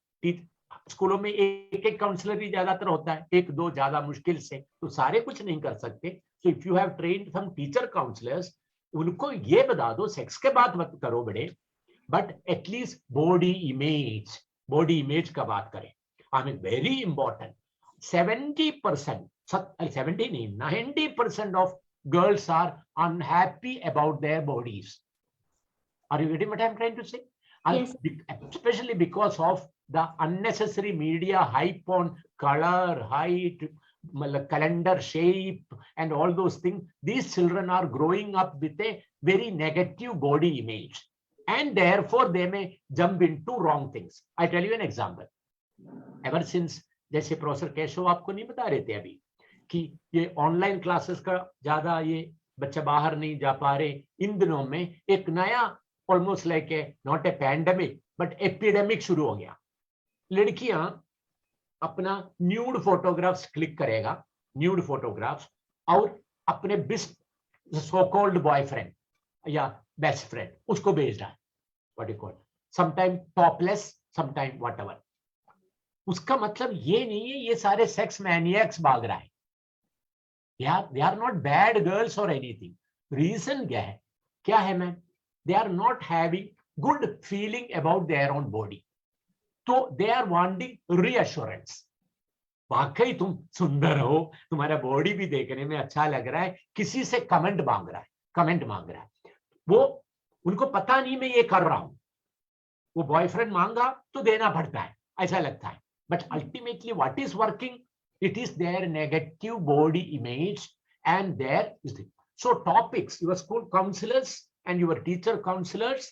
स्कूलों में एक काउंसलर ही ज्यादातर होता है, 1-2 ज्यादा मुश्किल से, तो सारे कुछ नहीं कर सकते. So if you have trained some teacher counsellors, उनको ये बता दो सेक्स के बात मत करो बड़े, बट एटलीस्ट बॉडी इमेज का बात करें. Very important. 70%, 70 नहीं, 90% of girls are unhappy about their bodies. Are you getting what I'm trying to say? Yes. Especially because of the unnecessary media hype on color, height, calendar shape, and all those things. These children are growing up with a very negative body image, and therefore they may jump into wrong things. I tell you an example. Ever since, जैसे professor Keshav आपको नहीं बता रहे थे अभी कि ये online classes का ज्यादा ये बच्चा बाहर नहीं जा पा रहे, इन दिनों में एक नया almost like a not a pandemic but epidemic शुरू हो गया. लड़कियां अपना न्यूड फोटोग्राफ्स क्लिक करेगा, न्यूड फोटोग्राफ्स, और अपने सो कॉल्ड बॉयफ्रेंड या बेस्ट फ्रेंड उसको भेज रहा है. What you call sometime topless, sometime whatever. उसका मतलब ये नहीं है ये सारे सेक्स मैनियक्स भाग रहा है. They are not bad girls और एनीथिंग. रीजन क्या है ma'am? They are not having good feeling about their own body. तो दे आर वांटिंग रीअश्योरेंस. वाकई तुम सुंदर हो, तुम्हारा बॉडी भी देखने में अच्छा लग रहा है, किसी से कमेंट मांग रहा है. वो उनको पता नहीं मैं ये कर रहा हूं. वो बॉयफ्रेंड मांगा तो देना पड़ता है, ऐसा लगता है. But ultimately, what is working? It is their negative body image and their. So topics, your school counselors and your teacher counselors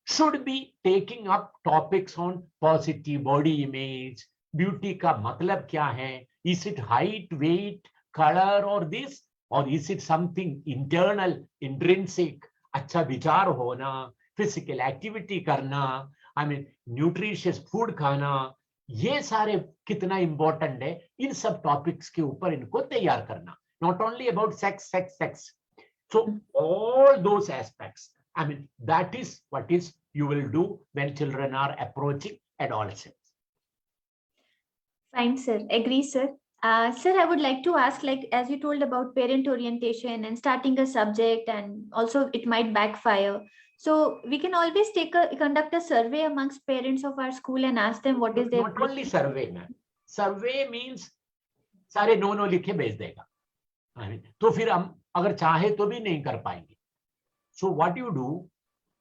should be taking up topics on positive body image. Beauty का मतलब क्या है? Is it height, weight, color, or this? Or is it something internal, intrinsic? अच्छा विचार होना, physical activity करना, nutritious food खाना. ये सारे कितना इंपॉर्टेंट है. इन सब टॉपिक्स के ऊपर इनको तैयार करना. Not only about sex. So all those aspects, I mean, that is what is you will do when children are approaching adolescence. Fine, sir. Agree, sir. Sir, I would like to ask, like, as you told about parent orientation and starting a subject, and also it might backfire. So we can always conduct a survey amongst parents of our school and ask them what is their Not only survey, man. Survey means सारे no no लिखे भेज देगा, I mean, तो फिर हम अगर चाहे तो भी नहीं कर पाएंगे. So what you do,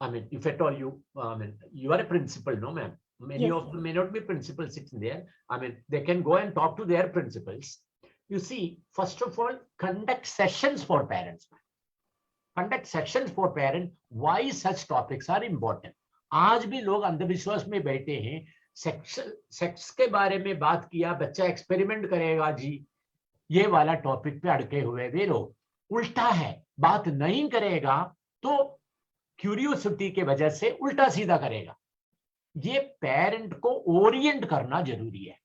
I mean, if at all you, I mean, you are a principal, no, ma'am. Many Yes. of them may not be principals sitting there. I mean, they can go and talk to their principals. You see, first of all, conduct sessions for parents. Conduct sessions for parents. Why such topics are important? आज भी लोग अंधविश्वास में बैठे हैं. Sex के बारे में बात किया, बच्चा एक्सपेरिमेंट करेगा जी, ये वाला टॉपिक पे अड़के हुए वे लोग. उल्टा है, बात नहीं करेगा तो क्यूरियोसिटी के वजह से उल्टा सीधा करेगा. ये पेरेंट को ओरिएंट करना जरूरी है.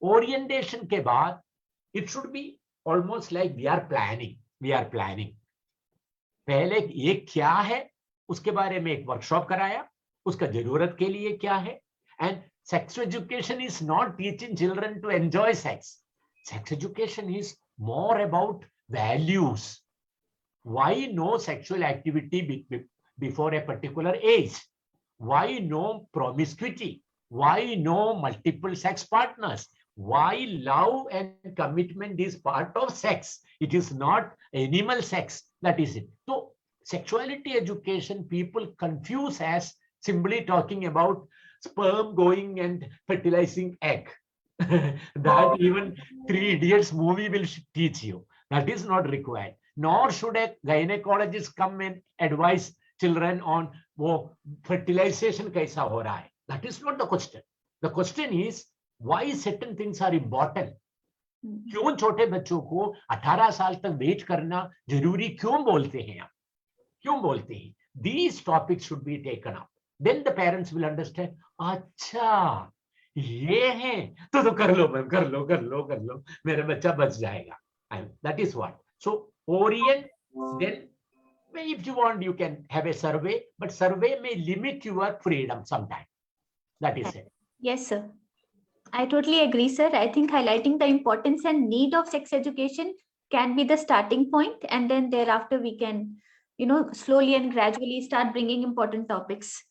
ओरिएंटेशन के बाद it should be almost like we are planning. पहले ये क्या है उसके बारे में एक वर्कशॉप कराया, उसका जरूरत के लिए क्या है. And sex education is not teaching children to enjoy sex. Sex education is more about values. Why no sexual activity before a particular age? Why no promiscuity? Why no multiple sex partners? Why love and commitment is part of sex? It is not animal sex. That is it. So sexuality education people confuse as simply talking about sperm going and fertilizing egg. That even Three Idiots movie will teach you. That is not required. Nor should a gynecologist come and advise children on fertilization kaisa ho raha hai. That is not the question. The question is why certain things are important. क्यों छोटे बच्चों को 18 साल तक wait करना जरूरी क्यों बोलते हैं आप? क्यों बोलते हैं? These topics should be taken up. Then the parents will understand. अच्छा ये है तो कर लो मैम, कर लो, मेरा बच्चा बच जाएगा. And that is what. So orient. Then if you want you can have a survey, but survey may limit your freedom sometimes. That is it. Yes, sir. I totally agree, sir. I think highlighting the importance and need of sex education can be the starting point, and then thereafter we can, slowly and gradually start bringing important topics.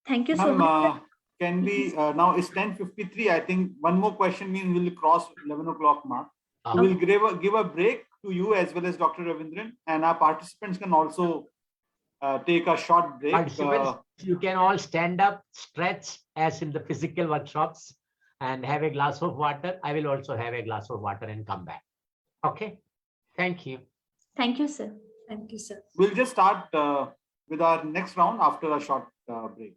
Thank you so much. Can we now it's 10:53. I think one more question means we'll cross 11 o'clock mark. We'll give a break to you as well as Dr. Ravindran, and our participants can also take a short break. Participants, you can all stand up, stretch as in the physical workshops, and have a glass of water. I will also have a glass of water and come back. Okay. Thank you. Thank you, sir. Thank you, sir. We'll just start with our next round after a short break.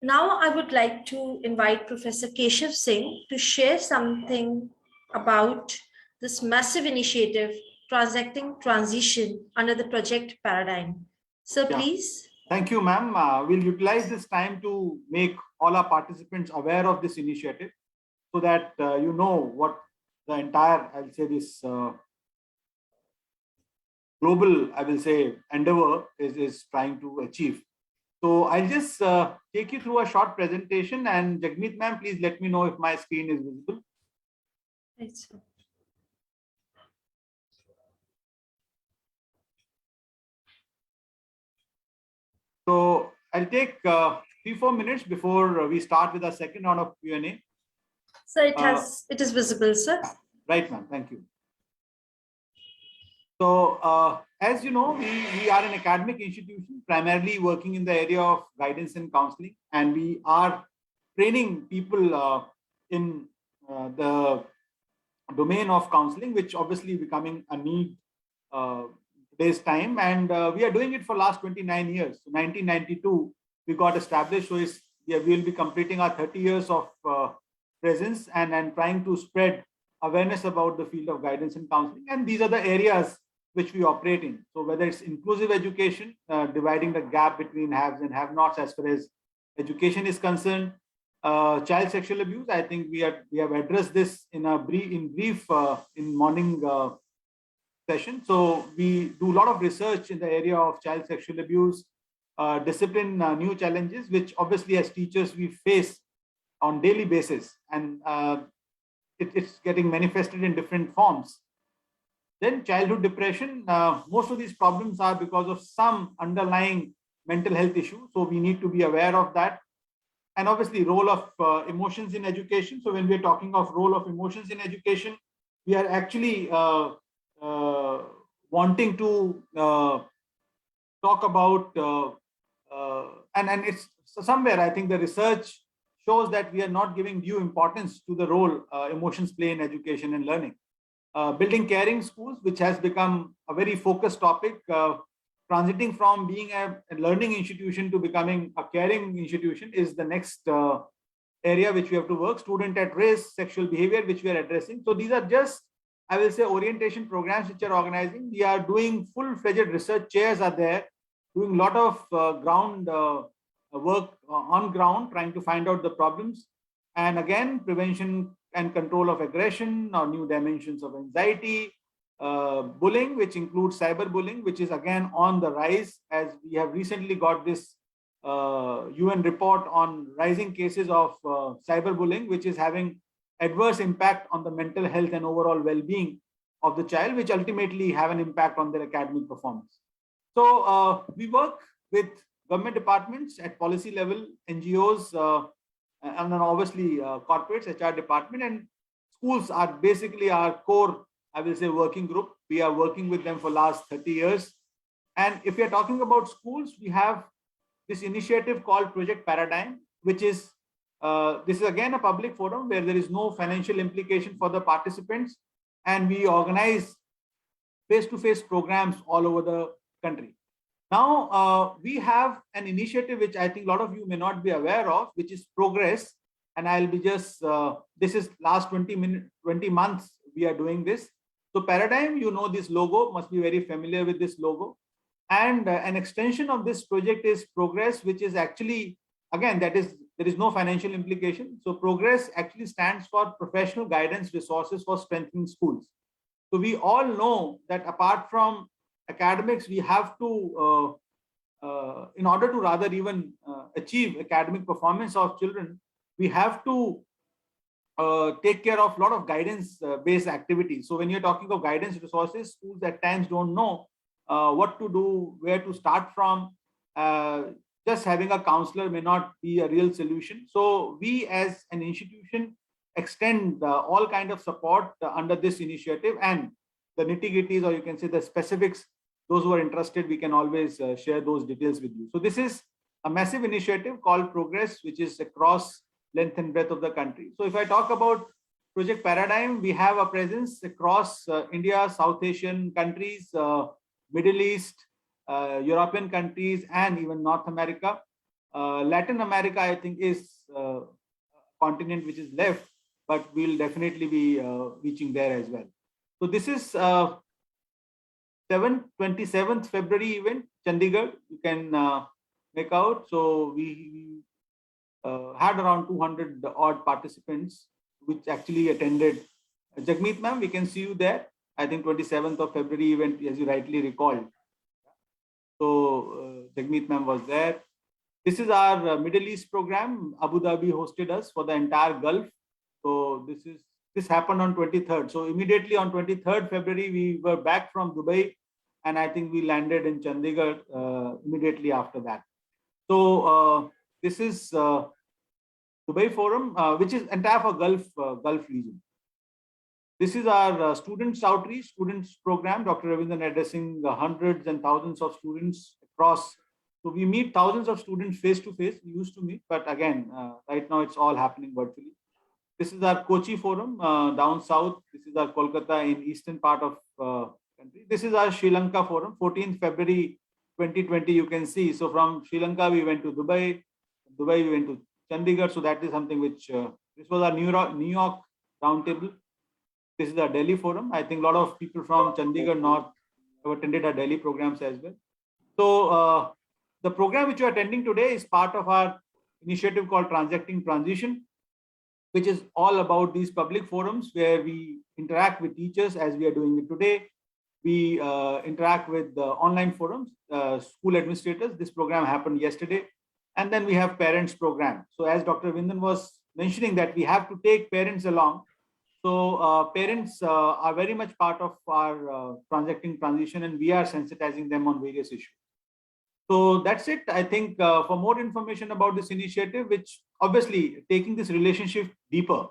Now I would like to invite Professor Keshav Singh to share something about this massive initiative, Transacting Transition, under the project Paradigm. So please. Thank you, ma'am. We'll utilize this time to make all our participants aware of this initiative so that you know what the entire, I'll say this global, I will say, endeavor is trying to achieve. So I'll just take you through a short presentation, and Jagmeet ma'am, please let me know if my screen is visible. Right, sir. So I'll take 3-4 minutes before we start with our second round of Q&A. So it is visible, sir. Right, ma'am. Thank you. So as you know, we are an academic institution primarily working in the area of guidance and counseling, and we are training people in the domain of counseling, which obviously becoming a need today's time, and we are doing it for last 29 years. So 1992 we got established, so we will be completing our 30 years of presence and trying to spread awareness about the field of guidance and counseling. And these are the areas which we operate in. So whether it's inclusive education, dividing the gap between haves and have-nots as far as education is concerned, child sexual abuse. I think we have addressed this in brief in morning session. So we do a lot of research in the area of child sexual abuse, discipline, new challenges, which obviously as teachers we face on daily basis, and it's getting manifested in different forms. Then childhood depression, most of these problems are because of some underlying mental health issue. So we need to be aware of that. And obviously role of emotions in education. So when we're talking of role of emotions in education, we are actually wanting to talk about, and it's somewhere, I think the research shows that we are not giving due importance to the role emotions play in education and learning. Building caring schools, which has become a very focused topic, transiting from being a learning institution to becoming a caring institution is the next area which we have to work. Student at risk, sexual behavior, which we are addressing. So these are just, I will say, orientation programs which are organizing. We are doing full-fledged research chairs are there, doing a lot of ground work on ground, trying to find out the problems. And again, prevention and control of aggression or new dimensions of anxiety, bullying, which includes cyberbullying, which is again on the rise, as we have recently got this UN report on rising cases of cyberbullying, which is having adverse impact on the mental health and overall well-being of the child, which ultimately have an impact on their academic performance. So we work with government departments at policy level, NGOs, and then obviously corporates, HR department, and schools are basically our core, I will say, working group. We are working with them for last 30 years. And if we are talking about schools, we have this initiative called Project Paradigm, which is, this is again a public forum where there is no financial implication for the participants. And we organize face-to-face programs all over the country. Now, we have an initiative which I think a lot of you may not be aware of, which is Progress. And I'll be just, this is last 20 months we are doing this. So Paradigm, you know this logo, must be very familiar with this logo. And an extension of this project is Progress, which is actually, again, there is no financial implication. So Progress actually stands for Professional Guidance Resources for Strengthening Schools. So we all know that apart from academics, we have to, in order to rather even achieve academic performance of children, we have to take care of a lot of guidance-based activities. So when you're talking of guidance resources, schools at times don't know what to do, where to start from. Just having a counselor may not be a real solution. So we as an institution extend all kind of support under this initiative, and the nitty-gritties, or you can say the specifics, those who are interested, we can always share those details with you. So this is a massive initiative called Progress, which is across length and breadth of the country. So if I talk about Project Paradigm, we have a presence across India, South Asian countries, Middle East, European countries, and even North America. Latin America, I think, is a continent which is left, but we'll definitely be reaching there as well. So this is 27th February event, Chandigarh. You can make out. So we had around 200 odd participants, which actually attended. Jagmeet ma'am, we can see you there. I think 27th of February event, as you rightly recalled. So Jagmeet ma'am was there. This is our Middle East program. Abu Dhabi hosted us for the entire Gulf. So this happened on 23rd. So immediately on 23rd February, we were back from Dubai, and I think we landed in Chandigarh immediately after that. So this is Dubai Forum, which is entire for Gulf region. This is our students outreach, students program. Dr. Ravindran addressing hundreds and thousands of students across. So we meet thousands of students face to face. We used to meet, but again, right now it's all happening virtually. This is our Kochi Forum down south. This is our Kolkata in eastern part of country. This is our Sri Lanka Forum, 14th February 2020. You can see. So from Sri Lanka we went to Dubai. Dubai we went to Chandigarh. So that is something which This was our New York roundtable. This is our Delhi forum. I think a lot of people from Chandigarh North have attended our Delhi programs as well. So the program which you are attending today is part of our initiative called Transacting Transition, which is all about these public forums where we interact with teachers as we are doing it today. We interact with the online forums, school administrators. This program happened yesterday. And then we have parents program. So as Dr. Ravindran was mentioning that we have to take parents along. So parents are very much part of our transacting transition, and we are sensitizing them on various issues. So that's it. I think for more information about this initiative, which obviously taking this relationship deeper.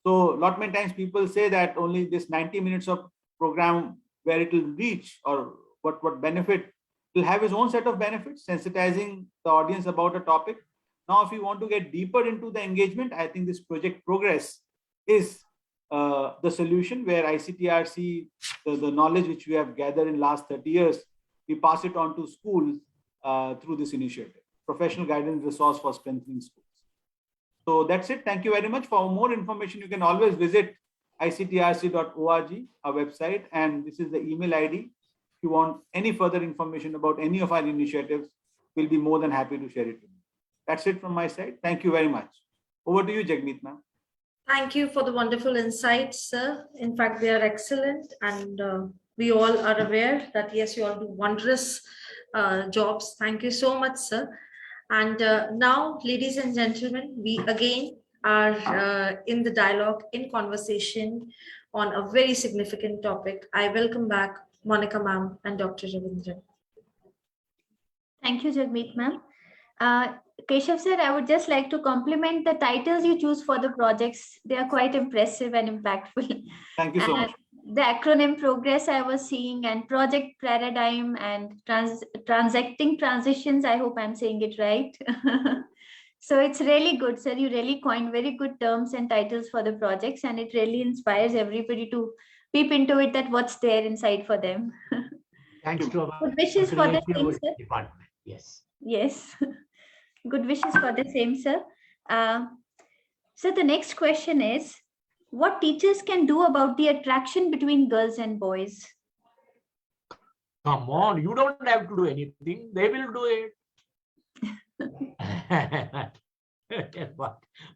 So lot many times people say that only this 90 minutes of program where it will reach or what benefit will have its own set of benefits, sensitizing the audience about a topic. Now, if you want to get deeper into the engagement, I think this project progress is the solution where ICTRC, the knowledge which we have gathered in last 30 years, we pass it on to schools through this initiative, professional guidance resource for strengthening schools. So that's it. Thank you very much. For more information, you can always visit ictrc.org, our website, and this is the email ID. If you want any further information about any of our initiatives, we'll be more than happy to share it with you. That's it from my side. Thank you very much. Over to you, Jagmeet ma'am. Thank you for the wonderful insights, sir. In fact, they are excellent, and we all are aware that yes, you all do wondrous jobs. Thank you so much, sir. And now, ladies and gentlemen, we again are in the dialogue, in conversation on a very significant topic. I welcome back Monica ma'am and Dr. Ravindran. Thank you, Jagmeet ma'am. Keshav sir, I would just like to compliment the titles you choose for the projects. They are quite impressive and impactful. Thank you so much. The acronym progress I was seeing, and project paradigm, and transacting transitions. I hope I'm saying it right. So it's really good, sir. You really coined very good terms and titles for the projects, and it really inspires everybody to peep into it, that what's there inside for them. Thanks to our good wishes for the same, sir. department. Yes. Yes. Good wishes for the same, sir. So the next question is, what teachers can do about the attraction between girls and boys? Come on, you don't have to do anything. They will do it.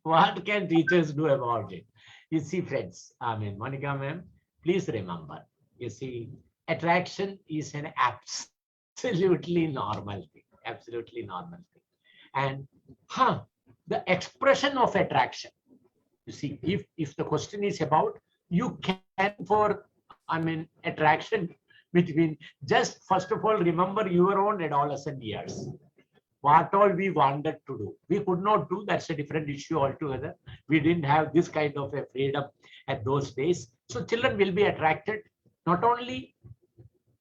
What can teachers do about it? You see, friends, I mean, Monica ma'am, please remember, you see, attraction is an absolutely normal thing. Absolutely normal thing. And the expression of attraction, you see, if the question is about, you can for, I mean, attraction between, just first of all, remember your own adolescent years. What all we wanted to do, we could not do. That's a different issue altogether. We didn't have this kind of a freedom at those days. So children will be attracted not only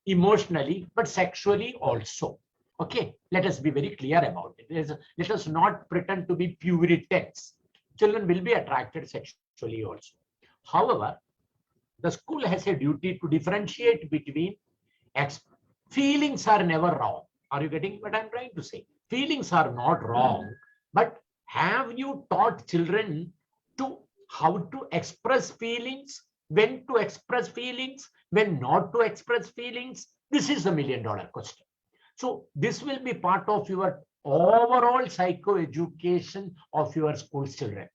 emotionally, but sexually also. Okay, let us be very clear about it. Let us not pretend to be Puritans. Children will be attracted sexually also. However, the school has a duty to differentiate between feelings are never wrong. Are you getting what I'm trying to say? Feelings are not wrong, but have you taught children to how to express feelings, when to express feelings, when not to express feelings? This is the $1 million question. So this will be part of your overall psychoeducation of your school children.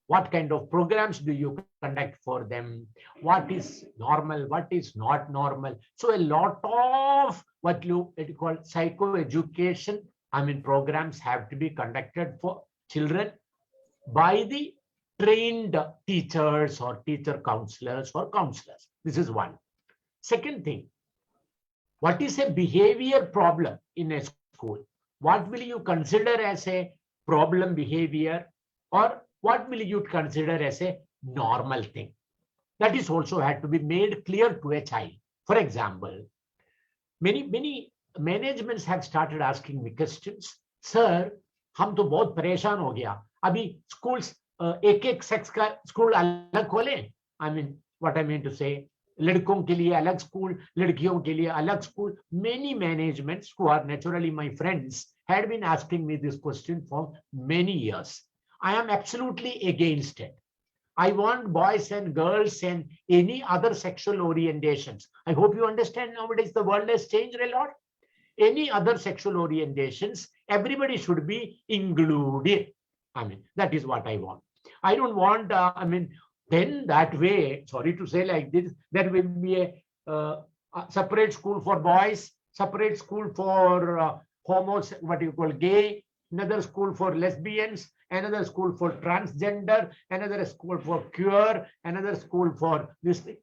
What kind of programs do you conduct for them? What is normal? What is not normal? So a lot of what you call psychoeducation, I mean, programs have to be conducted for children by the trained teachers or teacher counselors or counselors. This is one. Second thing, what is a behavior problem in a school? What will you consider as a problem behavior, or what will you consider as a normal thing? That is also had to be made clear to a child. For example, many managements have started asking me questions. Sir, हम तो बहुत परेशान हो गया. अभी schools एक sex का school अलग खोले. I mean, what I mean to say, लड़कों के लिए अलग school, लड़कियों के लिए अलग school. Many managements who are naturally my friends had been asking me this question for many years. I am absolutely against it. I want boys and girls and any other sexual orientations. I hope you understand nowadays the world has changed a lot. Any other sexual orientations, everybody should be included. I mean, that is what I want. I don't want, then that way, sorry to say like this, there will be a separate school for boys, separate school for homos, what you call gay, another school for lesbians, another school for transgender, another school for queer, another school for this thing.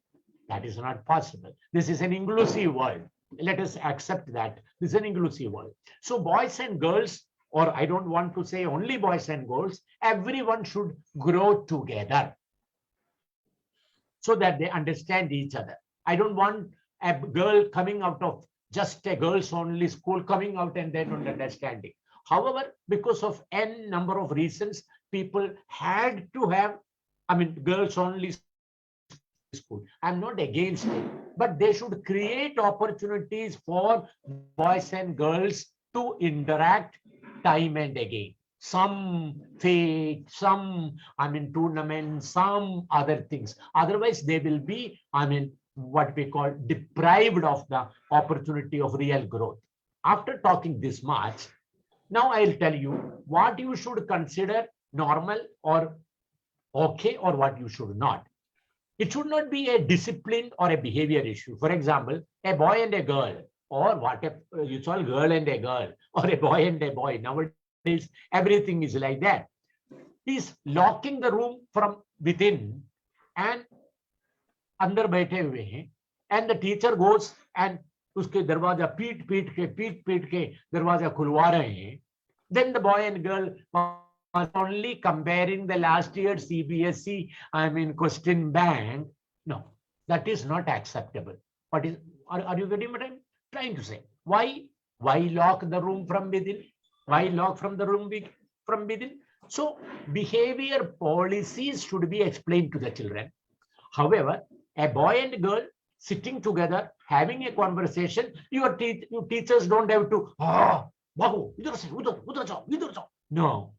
That is not possible. This is an inclusive world. Let us accept that. This is an inclusive world. So boys and girls, or I don't want to say only boys and girls, everyone should grow together so that they understand each other. I don't want a girl coming out of just a girls only school coming out and they don't understand it. However, because of n number of reasons, people had to have, girls only school. I'm not against it, but they should create opportunities for boys and girls to interact time and again. Some fate, some, tournaments, some other things. Otherwise, they will be, what we call deprived of the opportunity of real growth. After talking this much, now I'll tell you what you should consider normal or okay or what you should not. It should not be a discipline or a behavior issue. For example, a boy and a girl, or what you call girl and a girl, or a boy and a boy. Nowadays, everything is like that. He's locking the room from within and अंदर बैठे हुए हैं, and the teacher goes and उसके दरवाजा पीट पीट के दरवाजा खुलवा रहे हैं. Then the boy and girl are only comparing the last year's CBSE, question bank. No, that is not acceptable. What is, are you getting what I'm trying to say? Why lock the room from within? Why lock from the room from within? So behavior policies should be explained to the children. However, a boy and girl sitting together, having a conversation, your teachers don't have to, no.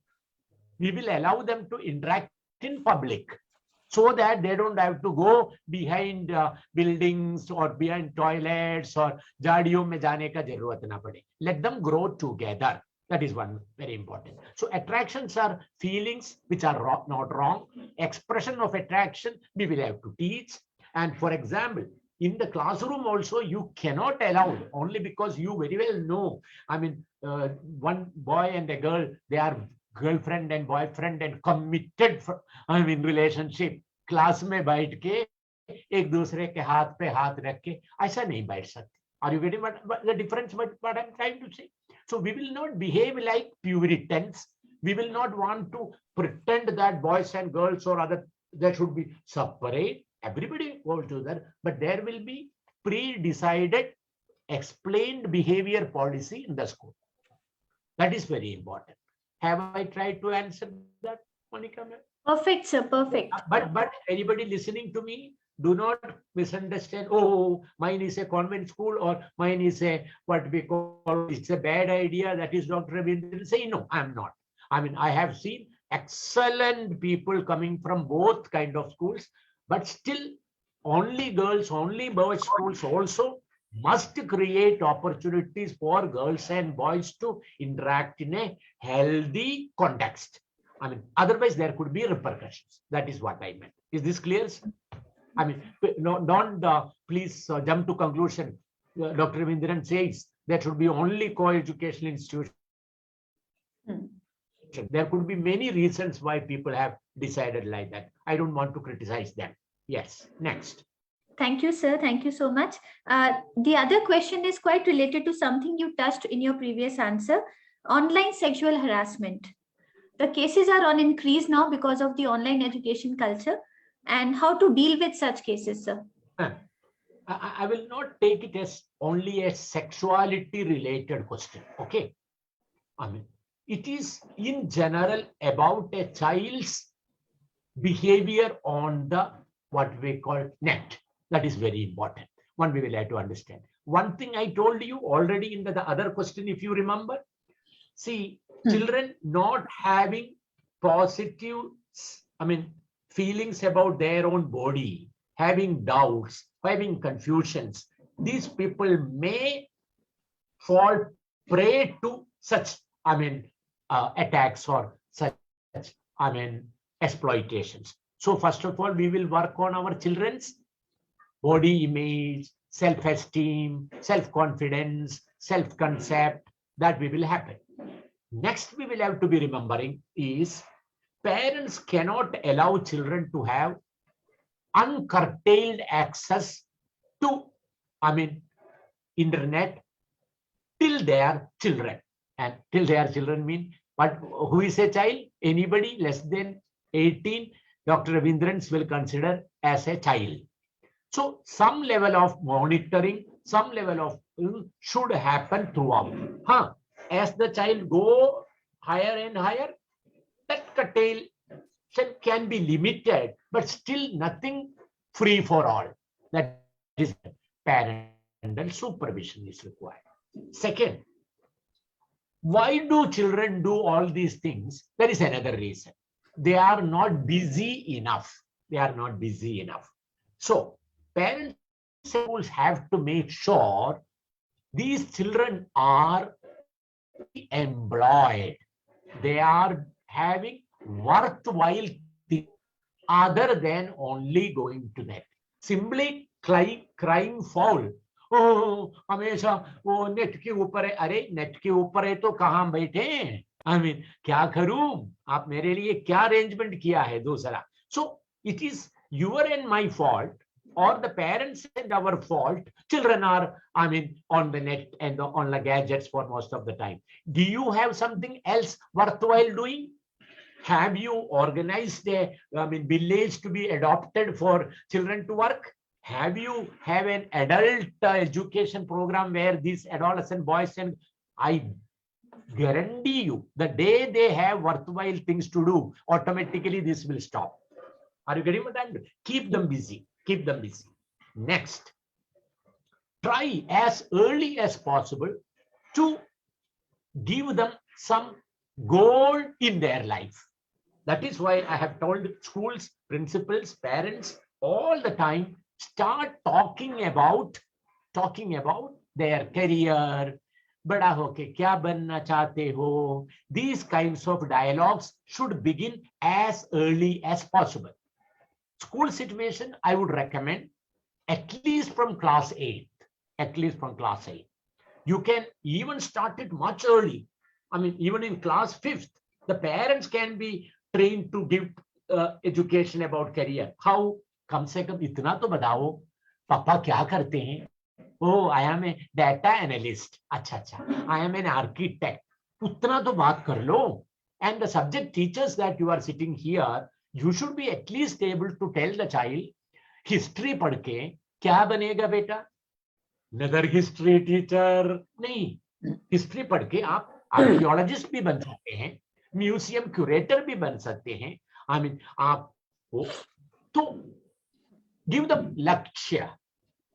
We will allow them to interact in public so that they don't have to go behind buildings or behind toilets or jadiyon mein jaane ka zarurat na pade. Let them grow together. That is one very important. So attractions are feelings which are not wrong. Expression of attraction we will have to teach. And for example, in the classroom also you cannot allow, only because you very well know, one boy and a girl, they are girlfriend and boyfriend and committed relationship. Class में बैठ के एक दूसरे के हाथ पे हाथ रख के ऐसा नहीं बैठ सकते. Are you getting what the difference? What I'm trying to say? So we will not behave like Puritans. We will not want to pretend that boys and girls or other, they should be separate. Everybody goes together, but there will be pre-decided, explained behavior policy in the school. That is very important. Have I tried to answer that, Monica? Perfect, sir. Perfect. But anybody listening to me, do not misunderstand. Oh, mine is a convent school, or mine is a what we call, it's a bad idea. That is Dr. Ravindran. Say no, I'm not. I have seen excellent people coming from both kind of schools, but still only girls, only boys schools also must create opportunities for girls and boys to interact in a healthy context. Otherwise there could be repercussions. That is what I meant. Is this clear? No, don't please jump to conclusion. Dr. Ravindran says there should be only co-educational institutions. There could be many reasons why people have decided like that. I don't want to criticize them. Yes, next. Thank you, sir. Thank you so much. The other question is quite related to something you touched in your previous answer, online sexual harassment. The cases are on increase now because of the online education culture, and how to deal with such cases, sir? I will not take it as only a sexuality related question. Okay. It is in general about a child's behavior on the what we call net. That is very important. One we will have to understand. One thing I told you already in the other question, if you remember, see, children not having positive, feelings about their own body, having doubts, having confusions, these people may fall prey to such, attacks or such, exploitations. So first of all, we will work on our children's body image, self-esteem, self-confidence, self-concept. That will happen. Next, we will have to be remembering is parents cannot allow children to have uncurtailed access to, internet till they are children. And till they are children mean, but who is a child? Anybody less than 18, Dr. Ravindran will consider as a child. So some level of monitoring, some level of should happen throughout. As the child go higher and higher, that curtailment can be limited, but still nothing free for all. That is parental supervision is required. Second, why do children do all these things? There is another reason. They are not busy enough. They are not busy enough. So parents have to make sure these children are employed. They are having worthwhile things other than only going to net. Simply crying foul. Oh, हमेशा वो net के ऊपर है. अरे net के ऊपर है तो कहाँ बैठे हैं? क्या करूं? आप मेरे लिए क्या अरेंजमेंट किया है दूसरा? So it is your and my fault, or the parents and our fault. Children are, on the net and on the gadgets for most of the time. Do you have something else worthwhile doing? Have you organized a village to be adopted for children to work? Have you have an adult education program where these adolescent boys, and I guarantee you, the day they have worthwhile things to do, automatically this will stop. Are you getting what I'm doing? Keep them busy. Keep them busy. Next, try as early as possible to give them some goal in their life. That is why I have told schools, principals, parents all the time, start talking about their career. Bada hoke kya banna chahte ho? These kinds of dialogues should begin as early as possible. School situation, I would recommend at least from class 8. At least from class 8. You can even start it much early. Even in class 5th, the parents can be trained to give education about career. How? कम से कम इतना तो बताओ, पापा क्या करते हैं? Oh, I am a data analyst. अच्छा, I am an architect. उतना तो बात कर लो. And the subject teachers that you are sitting here, you should be at least able to tell the child, history पढ़ के क्या बनेगा बेटा? Another history teacher नहीं. History पढ़ के आप archaeologist भी बन सकते हैं, म्यूजियम क्यूरेटर भी बन सकते हैं. आप तो give them lakshya,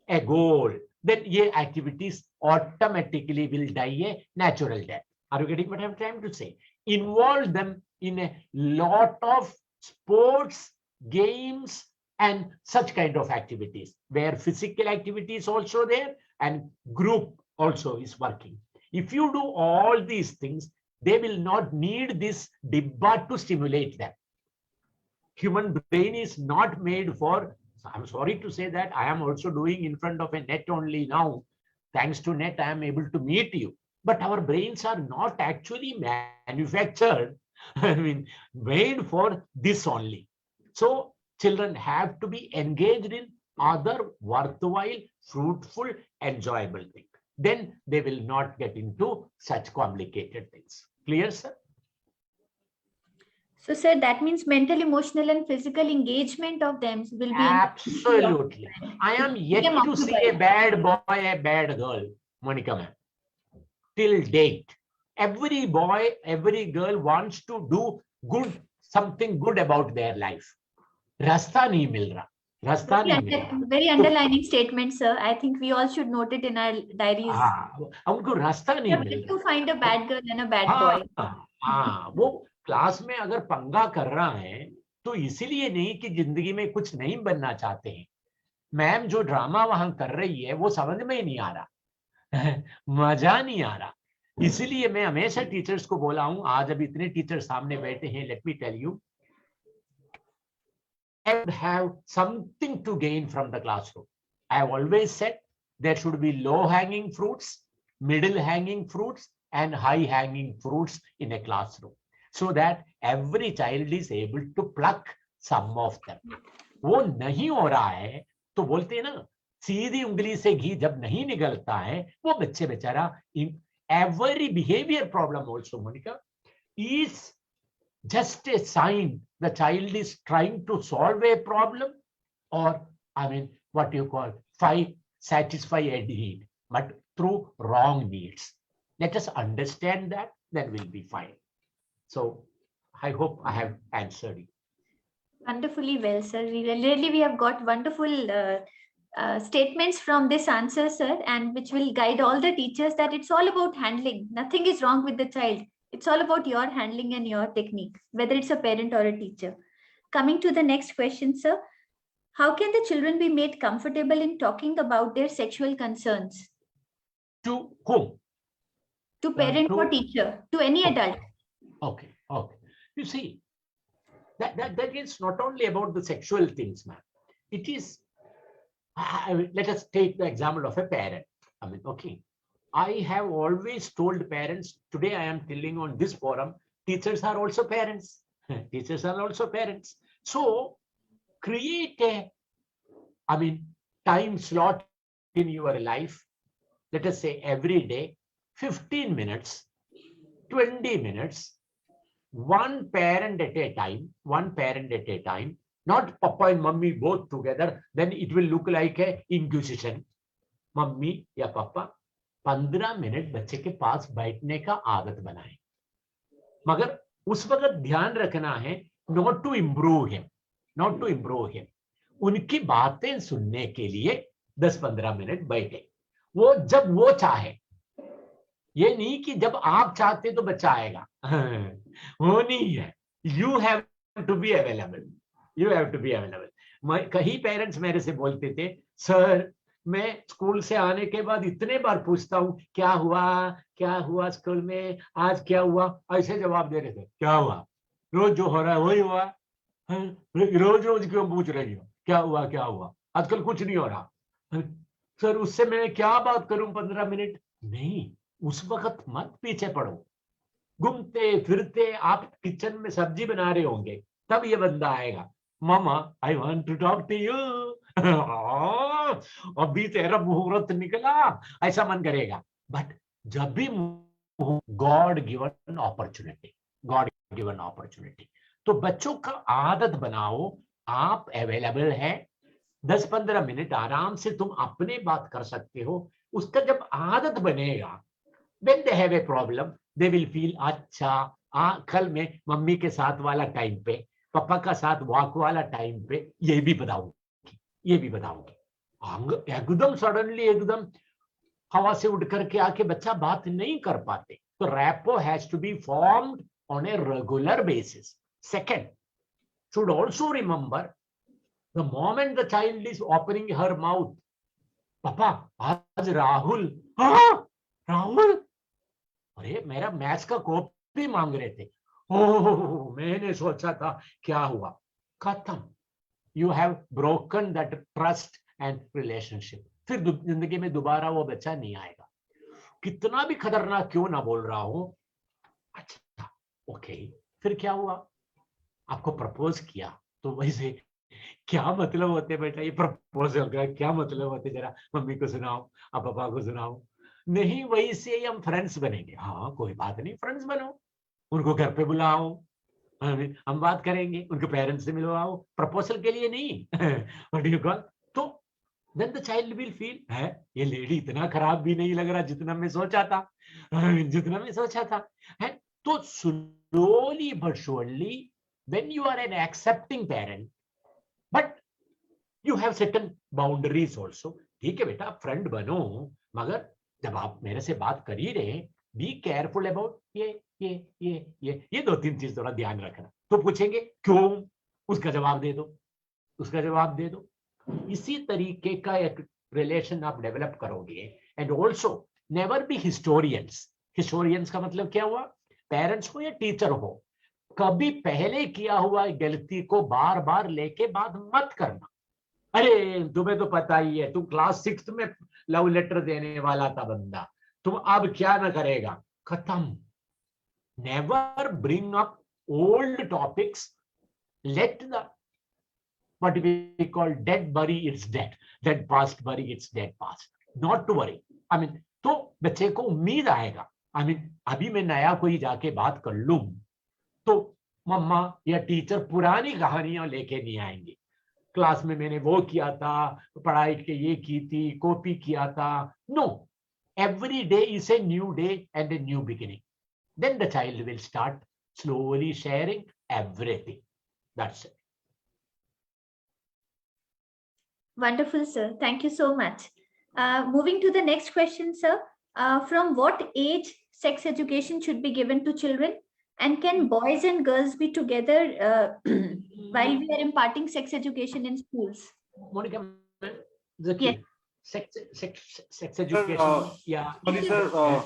a goal, then ye activities automatically will die a natural death. Are you getting what I'm trying to say? Involve them in a lot of sports, games, and such kind of activities, where physical activity is also there and group also is working. If you do all these things, they will not need this dibba to stimulate them. Human brain is not made for, I'm sorry to say that, I am also doing in front of a net only now. Thanks to net, I am able to meet you. But our brains are not actually manufactured, made for this only. So children have to be engaged in other worthwhile, fruitful, enjoyable things. Then they will not get into such complicated things. Clear, sir? So, sir, that means mental, emotional, and physical engagement of them will be absolutely. I am yet to see a bad boy, a bad girl, Monica ma'am. Till date, every boy, every girl wants to do good, something good about their life. Rasta nahi mil raha. Rasta nahi mil raha. Very underlining statement, sir. I think we all should note it in our diaries. उनको रास्ता नहीं मिल रहा. To find a bad girl and a bad boy. वो class में अगर पंगा कर रहा है तो इसीलिए नहीं कि जिंदगी में कुछ नहीं बनना चाहते हैं। मैम जो ड्रामा वहां कर रही है वो समझ में ही नहीं आ रहा मजा नहीं आ रहा। इसीलिए मैं हमेशा टीचर्स को बोला हूं, आज अभी इतने टीचर सामने बैठे हैं, let me tell you, have something to gain from the classroom. I have always said there should be low hanging fruits, middle hanging fruits, and high hanging fruits in a classroom, so that every child is able to pluck some of them. वो नहीं हो रहा है तो बोलते हैं ना, सीधी उंगली से घी जब नहीं निकलता है, वो बच्चे बेचारा, every behavior problem also, Monica, is just a sign the child is trying to solve a problem, or I mean what you call satisfy a need, but through wrong needs. Let us understand that, then we'll be fine. So I hope I have answered you. Wonderfully well, sir. Really, we have got wonderful statements from this answer, sir, and which will guide all the teachers that it's all about handling. Nothing is wrong with the child. It's all about your handling and your technique, whether it's a parent or a teacher. Coming to the next question, sir. How can the children be made comfortable in talking about their sexual concerns? To whom? To parent or teacher, to any adult. Okay. You see, that is not only about the sexual things, ma'am. It is, let us take the example of a parent. I mean, okay. I have always told parents, today I am telling on this forum, teachers are also parents. Teachers are also parents. So create a, time slot in your life. Let us say every day, 15 minutes, 20 minutes, one parent at a time, not papa and mummy both together, then it will look like a inquisition. Mummy या पापा 15 minute बच्चे के पास बैठने का आदत बनाएं, मगर उस वक्त ध्यान रखना है not to improve him, उनकी बातें सुनने के लिए 10-15 मिनट बैठे, वो जब वो चाहे, ये नहीं कि जब आप चाहते तो बच्चा आएगा वो नहीं है. You have to be available. कई पेरेंट्स मेरे से बोलते थे, सर मैं स्कूल से आने के बाद इतने बार पूछता हूँ क्या हुआ स्कूल में, आज क्या हुआ, ऐसे जवाब दे रहे थे, क्या हुआ, रोज जो हो रहा है वही हुआ, रोज क्यों पूछ रही हो क्या हुआ, आजकल कुछ नहीं हो रहा. सर उससे मैं क्या बात करूं 15 मिनट. नहीं, उस वक्त मत पीछे पड़ो, घूमते फिरते आप किचन में सब्जी बना रहे होंगे, तब ये बंदा आएगा, मामा I want to talk to you, अभी तेरा मुहूर्त निकला, ऐसा मन करेगा. बट जब भी गॉड गिवन अपॉर्चुनिटी, तो बच्चों का आदत बनाओ, आप अवेलेबल है, 10-15 मिनट आराम से तुम अपने बात कर सकते हो. उसका जब आदत बनेगा, when they have a problem, they will feel अच्छा, कल मैं मम्मी के साथ वाला टाइम पे, पापा का साथ वॉक वाला टाइम पे ये भी बताऊंगी. एकदम सडनली एकदम हवा से उड़ करके आके बच्चा बात नहीं कर पाते. तो rapport has to be formed on a regular basis. Second, should also remember the moment the child is opening her mouth, पापा आज राहुल, अरे मेरा मैथ्स का कॉपी मांग रहे थे, ओह मैंने सोचा था क्या हुआ, खत्म. You have broken that trust and relationship. फिर जिंदगी में दोबारा वो बच्चा नहीं आएगा, कितना भी खतरनाक क्यों ना बोल रहा हूं. अच्छा ओके, फिर क्या हुआ, आपको प्रपोज किया, तो वैसे क्या मतलब होते बेटा ये प्रपोजल का, क्या मतलब होते, जरा मम्मी को सुनाओ, आप पापा को सुनाओ. नहीं, वैसे ही हम फ्रेंड्स बनेंगे. हाँ कोई बात नहीं, फ्रेंड्स बनो, उनको घर पे बुलाओ, हम बात करेंगे, उनके पेरेंट्स से मिलवाओ, प्रपोजल के लिए नहीं. What you call. तो then the child will feel, है ये लेडी इतना खराब भी नहीं लग रहा जितना मैं सोचा था, है. तो slowly but surely, when you are an accepting parent, but you have certain boundaries also. ठीक है बेटा, फ्रेंड बनो, मगर जब आप मेरे से बात कर ही रहे, बी केयरफुल अबाउट ये ये 2-3 चीज थोड़ा ध्यान रखना। तो पूछेंगे क्यों, उसका जवाब दे दो, उसका जवाब दे दो। इसी तरीके का एक रिलेशन आप डेवलप करोगे। And also never be historians. Historians का मतलब क्या हुआ, पेरेंट्स हो या टीचर हो, कभी पहले किया हुआ गलती को बार बार लेके बात मत करना। अरे तुम्हें तो पता ही है, तुम क्लास 6 में लव लेटर देने वाला था बंदा, तुम अब क्या ना करेगा, खत्म। Never bring up old topics, let the what we call dead bury its dead, dead past bury its dead past, not to worry. I mean, तो बच्चे को उम्मीद आएगा, I mean, अभी मैं नया कोई जाके बात कर लूं तो मम्मा या टीचर पुरानी कहानियां लेके नहीं आएंगे। क्लास में मैंने वो किया था, पढ़ाई के ये की थी, कॉपी किया था। No, every day is a new day and a new beginning. Then the child will start slowly sharing everything. That's it. Wonderful, sir. Thank you so much. Moving to the next question, sir. From what age sex education should be given to children? And can boys and girls be together while we are imparting sex education in schools? Monica, Zaki, Yes. sex education. Yeah. Sorry, sir.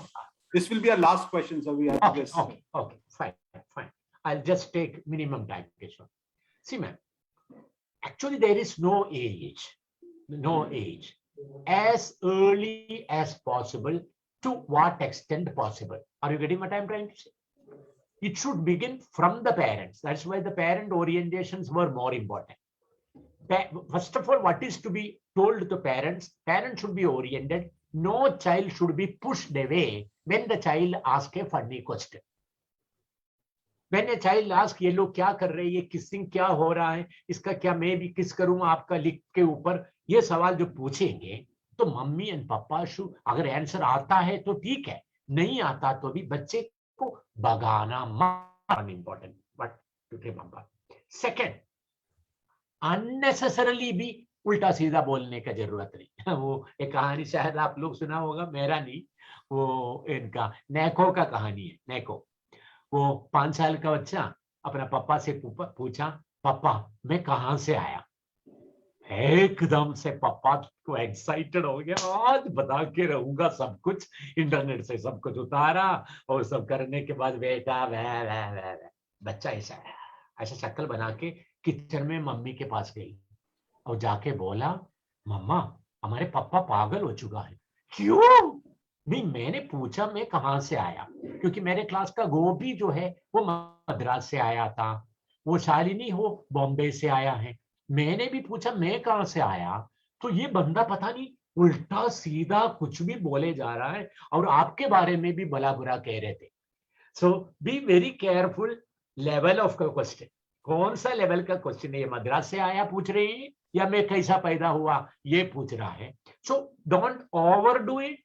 This will be our last question, so we have Okay, this. okay, fine. I'll just take minimum time. See, ma'am, actually there is no age. As early as possible, to what extent possible. Are you getting what I'm trying to say? It should begin from the parents. That's why the parent orientations were more important. First of all, what is to be told to parents? Parents should be oriented. No child should be pushed away when the child asks a funny question. When a child asks, ये लोग क्या कर रहे हैं, ये kissing क्या हो रहा है, इसका क्या मैं भी किस करूं आपका लिख के ऊपर, ये सवाल जो पूछेंगे तो मम्मी एंड पापा शुड, अगर आंसर आता है तो ठीक है, नहीं आता तो भी बच्चे को भगाना मत। Important but to remember. Second, unnecessarily भी उल्टा सीधा बोलने का जरूरत नहीं। वो एक कहानी शायद आप लोग सुना होगा, मेरा नहीं, वो इनका नैको का कहानी है। नैको, वो 5 साल का बच्चा अपना पापा से पूछा, पापा मैं कहां से आया। एकदम से पापा को एक्साइटेड हो गया, आज बता के रहूंगा सब कुछ, इंटरनेट से सब कुछ उतारा और सब करने के बाद बेटा बच्चा ऐसा शक्ल बना के किचन में मम्मी के पास गई और जाके बोला, मम्मा हमारे पापा पागल हो चुका है। क्यों? नहीं, मैंने पूछा मैं कहां से आया, क्योंकि मेरे क्लास का गोभी जो है वो मद्रास से आया था, वो शालिनी हो बॉम्बे से आया है। मैंने भी पूछा मैं कहां से आया, तो ये बंदा पता नहीं उल्टा सीधा कुछ भी बोले जा रहा है और आपके बारे में भी भला बुरा कह रहे थे। So be very careful level of question. कौन सा लेवल का क्वेश्चन है, ये मद्रास से आया पूछ रहे हैं या मैं कैसा पैदा हुआ ये पूछ रहा है। So don't overdo it,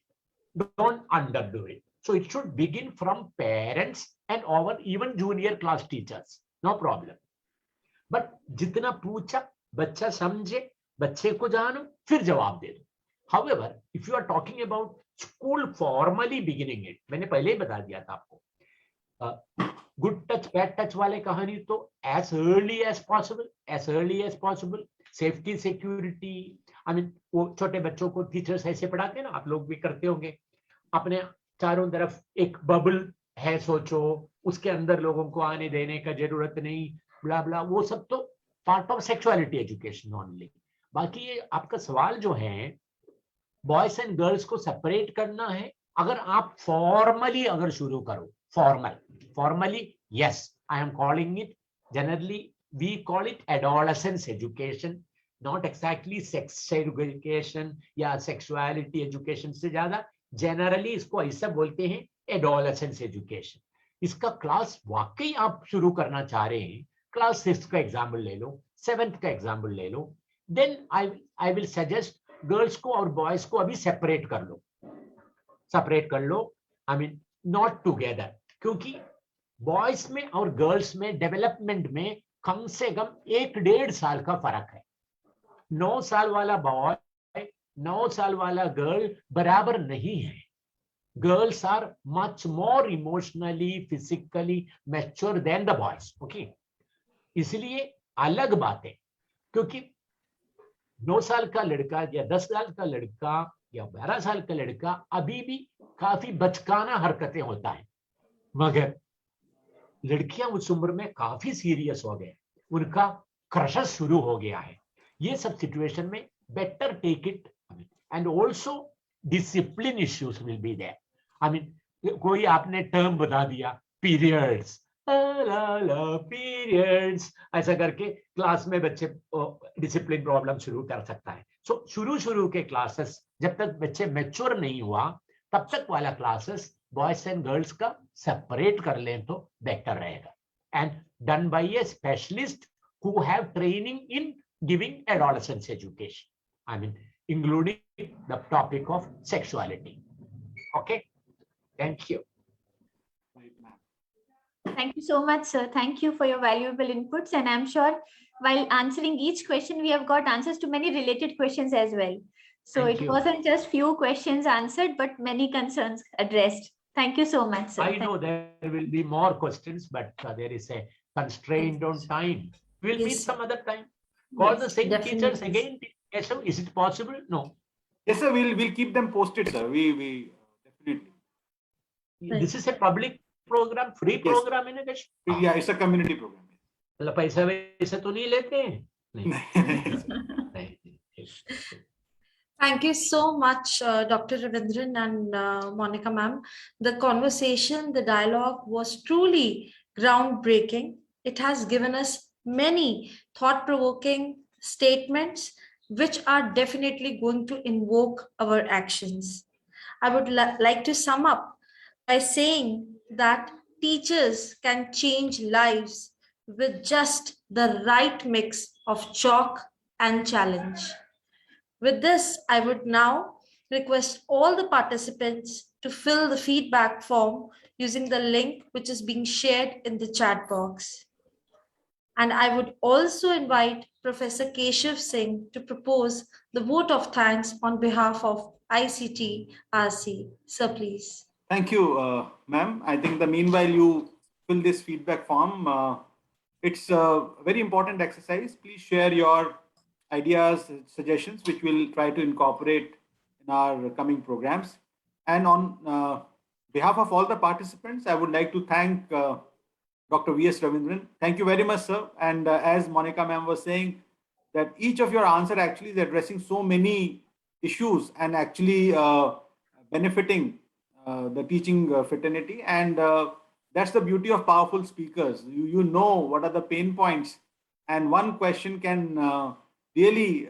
don't underdo it. So it should begin from parents and over even junior class teachers. No problem. But जितना पूछा बच्चा समझे, बच्चे को जानो, फिर जवाब दे दो. However, if you are talking about school formally beginning it, मैंने पहले ही बता दिया था आपको, गुड टच बैड टच वाले कहानी तो as early as possible, safety security, I mean वो छोटे बच्चों को टीचर्स ऐसे पढ़ाते हैं ना, आप लोग भी करते होंगे, अपने चारों तरफ एक बबल है सोचो, उसके अंदर लोगों को आने देने का जरूरत नहीं, ब्ला ब्ला, वो सब तो part of sexuality education only. बाकी ये आपका सवाल जो है बॉयज एंड गर्ल्स को सेपरेट करना है, अगर आप फॉर्मली अगर शुरू करो, formally yes, I am calling it, generally we call it adolescence education, not exactly sex education या सेक्सुअलिटी एजुकेशन से ज्यादा जनरली इसको ऐसा बोलते हैं एडोलेसेंस एजुकेशन। इसका क्लास वाकई आप शुरू करना चाह रहे हैं, क्लास 6 का एग्जाम्पल ले लो, 7th का एग्जाम्पल ले लो, then I will suggest girls को और बॉयज को अभी सेपरेट कर लो, आई मीन नॉट टुगेदर, क्योंकि बॉयज में और गर्ल्स में डेवलपमेंट में कम से कम 1-1.5 साल का फर्क है। 9 साल वाला बॉय 9 साल वाला गर्ल बराबर नहीं है। girls are much more emotionally, physically mature than the boys. Okay, इसलिए अलग बात है, क्योंकि 9 साल का लड़का या 10 साल का लड़का या 12 साल का लड़का अभी भी काफी बचकाना हरकतें होता है, मगर लड़कियां उस उम्र में काफी सीरियस हो गए, उनका क्रशेस शुरू हो गया है. ये सब सिचुएशन में better take it, and also discipline issues will be there. I mean कोई आपने टर्म बता दिया पीरियड्स, पीरियड्स ऐसा करके क्लास में बच्चे डिसिप्लिन प्रॉब्लम शुरू कर सकता है. सो शुरू के क्लासेस जब तक बच्चे मैच्योर नहीं हुआ तब तक वाला क्लासेस बॉयज एंड गर्ल्स का सेपरेट कर लें तो बेटर रहेगा, and done by A specialist who have training in giving adolescence education. I mean, including the topic of sexuality. Okay, thank you. Thank you so much, sir. Thank you for your valuable inputs. And I'm sure while answering each question, we have got answers to many related questions as well. So Thank it you. wasn't just few questions answered, but many concerns addressed. Thank you so much, sir. I know there will be more questions, but there is a constraint on time. We'll Yes, meet sir. some other time. Call the Yes, same teachers definitely. again. Yes, sir. Is it possible? No. Yes, sir. We'll keep them posted, sir. We definitely. This is a public program, free Yes. program in a Yeah, it's a community program. मतलब पैसा वैसा तो नहीं लेते हैं? नहीं. Thank you so much, Dr. Ravindran and Monica ma'am. The conversation, the dialogue was truly groundbreaking. It has given us many thought-provoking statements which are definitely going to invoke our actions. I would like to sum up by saying that teachers can change lives with just the right mix of chalk and challenge. With this, I would now request all the participants to fill the feedback form using the link which is being shared in the chat box. And I would also invite Professor Keshav Singh to propose the vote of thanks on behalf of ICT RC. Sir, please. Thank you, ma'am. I think the meanwhile you fill this feedback form, it's a very important exercise. Please share your ideas, suggestions, which we'll try to incorporate in our coming programs. And on behalf of all the participants, I would like to thank Dr. V.S. Ravindran. Thank you very much, sir. And as Monica ma'am was saying, that each of your answer actually is addressing so many issues and actually benefiting the teaching fraternity. And that's the beauty of powerful speakers. You know what are the pain points, and one question can really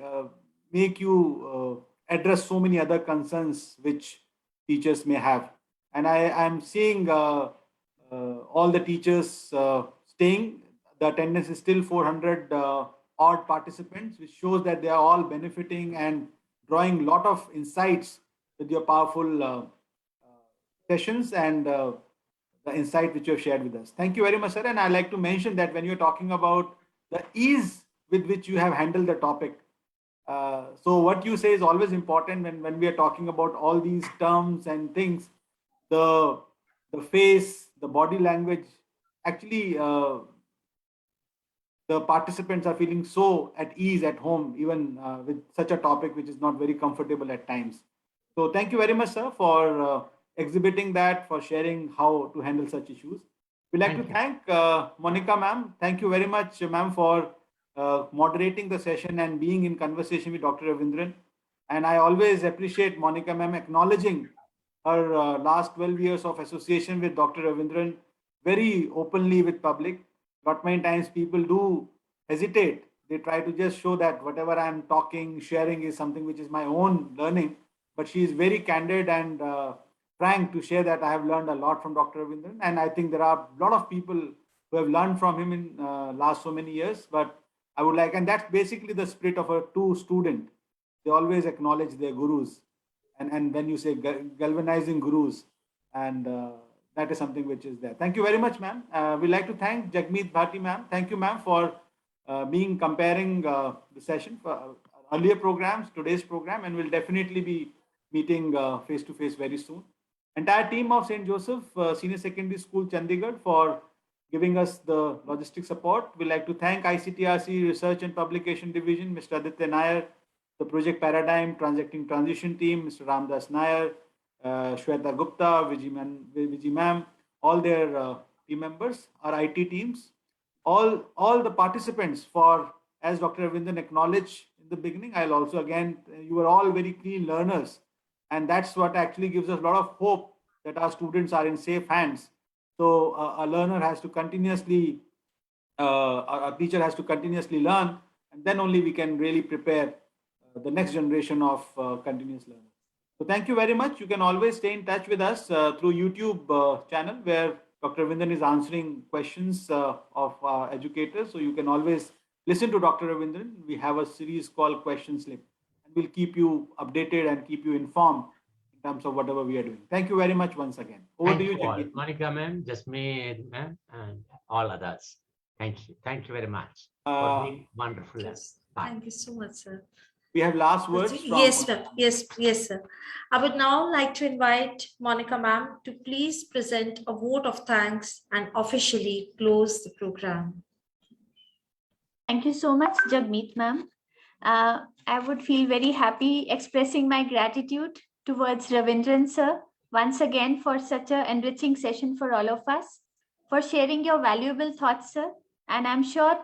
make you address so many other concerns which teachers may have. And I am seeing all the teachers staying. The attendance is still 400 odd participants, which shows that they are all benefiting and drawing a lot of insights with your powerful sessions and the insight which you have shared with us. Thank you very much, sir. And I'd like to mention that when you're talking about the ease with which you have handled the topic, so what you say is always important when we are talking about all these terms and things. The face, the body language, actually the participants are feeling so at ease at home, even with such a topic which is not very comfortable at times. So thank you very much, sir, for exhibiting that, for sharing how to handle such issues. We'd like to thank Monica ma'am. Thank you very much, ma'am, for moderating the session and being in conversation with Dr. Ravindran. And I always appreciate Monica ma'am acknowledging her last 12 years of association with Dr. Ravindran very openly with public. Not many times people do hesitate. They try to just show that whatever I'm talking, sharing is something which is my own learning. But she is very candid and frank to share that I have learned a lot from Dr. Ravindran. And I think there are a lot of people who have learned from him in last so many years. But I would like, and that's basically the spirit of a true student. They always acknowledge their gurus. And when you say galvanizing gurus, and that is something which is there. Thank you very much, ma'am. We'd like to thank Jagmeet Bhati, ma'am. Thank you, ma'am, for being comparing the session for earlier programs, today's program, and we'll definitely be meeting face to face very soon. Entire team of St. Joseph Senior Secondary School, Chandigarh, for giving us the logistic support. We'd like to thank ICTRC Research and Publication Division, Mr. Aditya Nair, the Project Paradigm Transacting Transition team, Mr. Ramdas Nair, Shweta Gupta, Viji ma'am, all their team members, our IT teams, all the participants for, as Dr. Ravindran acknowledged in the beginning, I'll also again, you are all very keen learners. And that's what actually gives us a lot of hope that our students are in safe hands. So a learner has to continuously, a teacher has to continuously learn, and then only we can really prepare the next generation of continuous learners. So thank you very much. You can always stay in touch with us through YouTube channel, where Dr. Ravindran is answering questions of educators. So you can always listen to Dr. Ravindran. We have a series called Question Slip, and we'll keep you updated and keep you informed in terms of whatever we are doing. Thank you very much once again. Over to you, Jackie. Monica ma'am, Jasmeet ma'am, and all others. Thank you. Thank you very much for being wonderful. Yes. Thank you so much, sir. We have last words from... Yes, ma'am. Yes, sir. I would now like to invite Monica ma'am to please present a vote of thanks and officially close the program. Thank you so much, Jagmeet ma'am. I would feel very happy expressing my gratitude towards Ravindran sir once again for such an enriching session for all of us, for sharing your valuable thoughts, sir. And I'm sure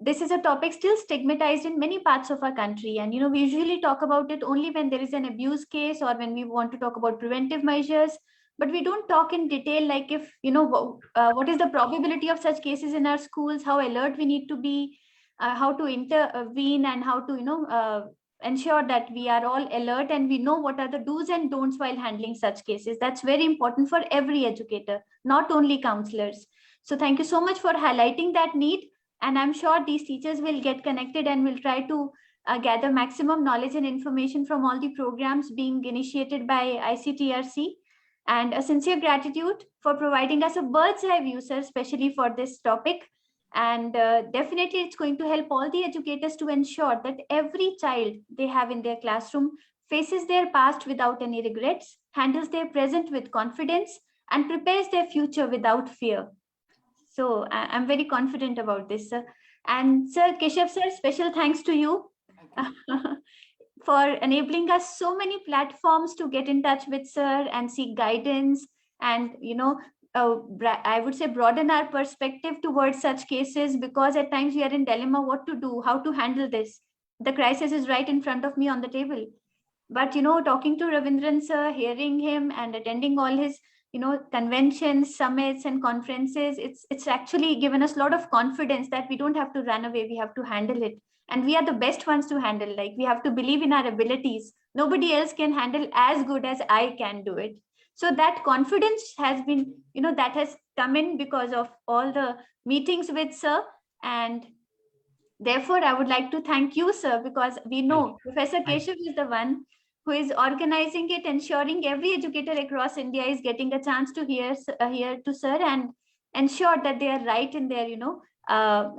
this is a topic still stigmatized in many parts of our country. And, we usually talk about it only when there is an abuse case or when we want to talk about preventive measures, but we don't talk in detail, like if, what is the probability of such cases in our schools, how alert we need to be, how to intervene, and how to, ensure that we are all alert and we know what are the do's and don'ts while handling such cases. That's very important for every educator, not only counselors. So thank you so much for highlighting that need. And I'm sure these teachers will get connected and will try to gather maximum knowledge and information from all the programs being initiated by ICTRC. And a sincere gratitude for providing us a bird's eye view, sir, especially for this topic. And definitely it's going to help all the educators to ensure that every child they have in their classroom faces their past without any regrets, handles their present with confidence, and prepares their future without fear. So I'm very confident about this, sir. And Sir Keshav, sir, special thanks to you for enabling us so many platforms to get in touch with sir and seek guidance and, I would say broaden our perspective towards such cases, because at times we are in dilemma what to do, how to handle this. The crisis is right in front of me on the table. But, talking to Ravindran sir, hearing him and attending all his conventions, summits, and conferences, it's actually given us a lot of confidence that we don't have to run away, we have to handle it. And we are the best ones to handle. Like, we have to believe in our abilities. Nobody else can handle as good as I can do it. So that confidence has been, that has come in because of all the meetings with sir. And therefore, I would like to thank you, sir, because we know Professor Keshav is the one who is organizing it, ensuring every educator across India is getting a chance to hear to sir and ensure that they are right in their,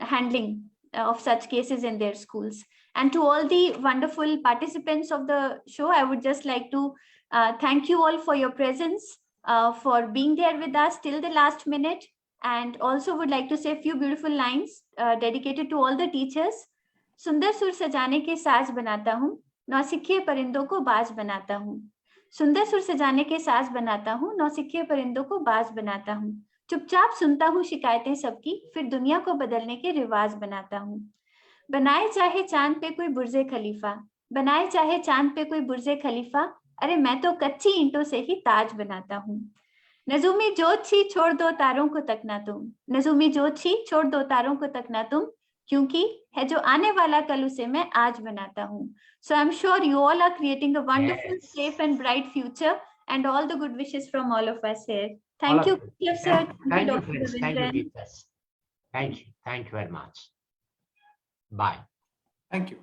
handling of such cases in their schools. And to all the wonderful participants of the show, I would just like to thank you all for your presence, for being there with us till the last minute. And also would like to say a few beautiful lines dedicated to all the teachers. सुंदर सुर सजाने के साज बनाता हूँ, नौसिखिए परिंदों को बाज बनाता हूँ. सुंदर सुर सजाने के साज बनाता हूँ, नौसिखिए परिंदों को बाज बनाता हूँ. चुपचाप सुनता हूँ शिकायतें सबकी, फिर दुनिया को बदलने के रिवाज बनाता हूँ. बनाए चाहे चांद पे कोई बुर्जे खलीफा, बनाए चाहे चांद पे कोई बुर्जे खलीफा, अरे मैं तो कच्ची ईंटों से ही ताज बनाता हूँ. नजूमी जोत छी छोड़ दो तारों को तकना तुम, नजूमी जोत छी छोड़ दो तारों को तकना तुम, क्योंकि है जो आने वाला कल उसे मैं आज बनाता हूँ. So I'm sure you all are creating a wonderful, safe and bright future, and all the good wishes from all of us here. Thank you, sir. Thank you, friends. Thank you, teachers. Thank you. Thank you very much. Bye. Thank you.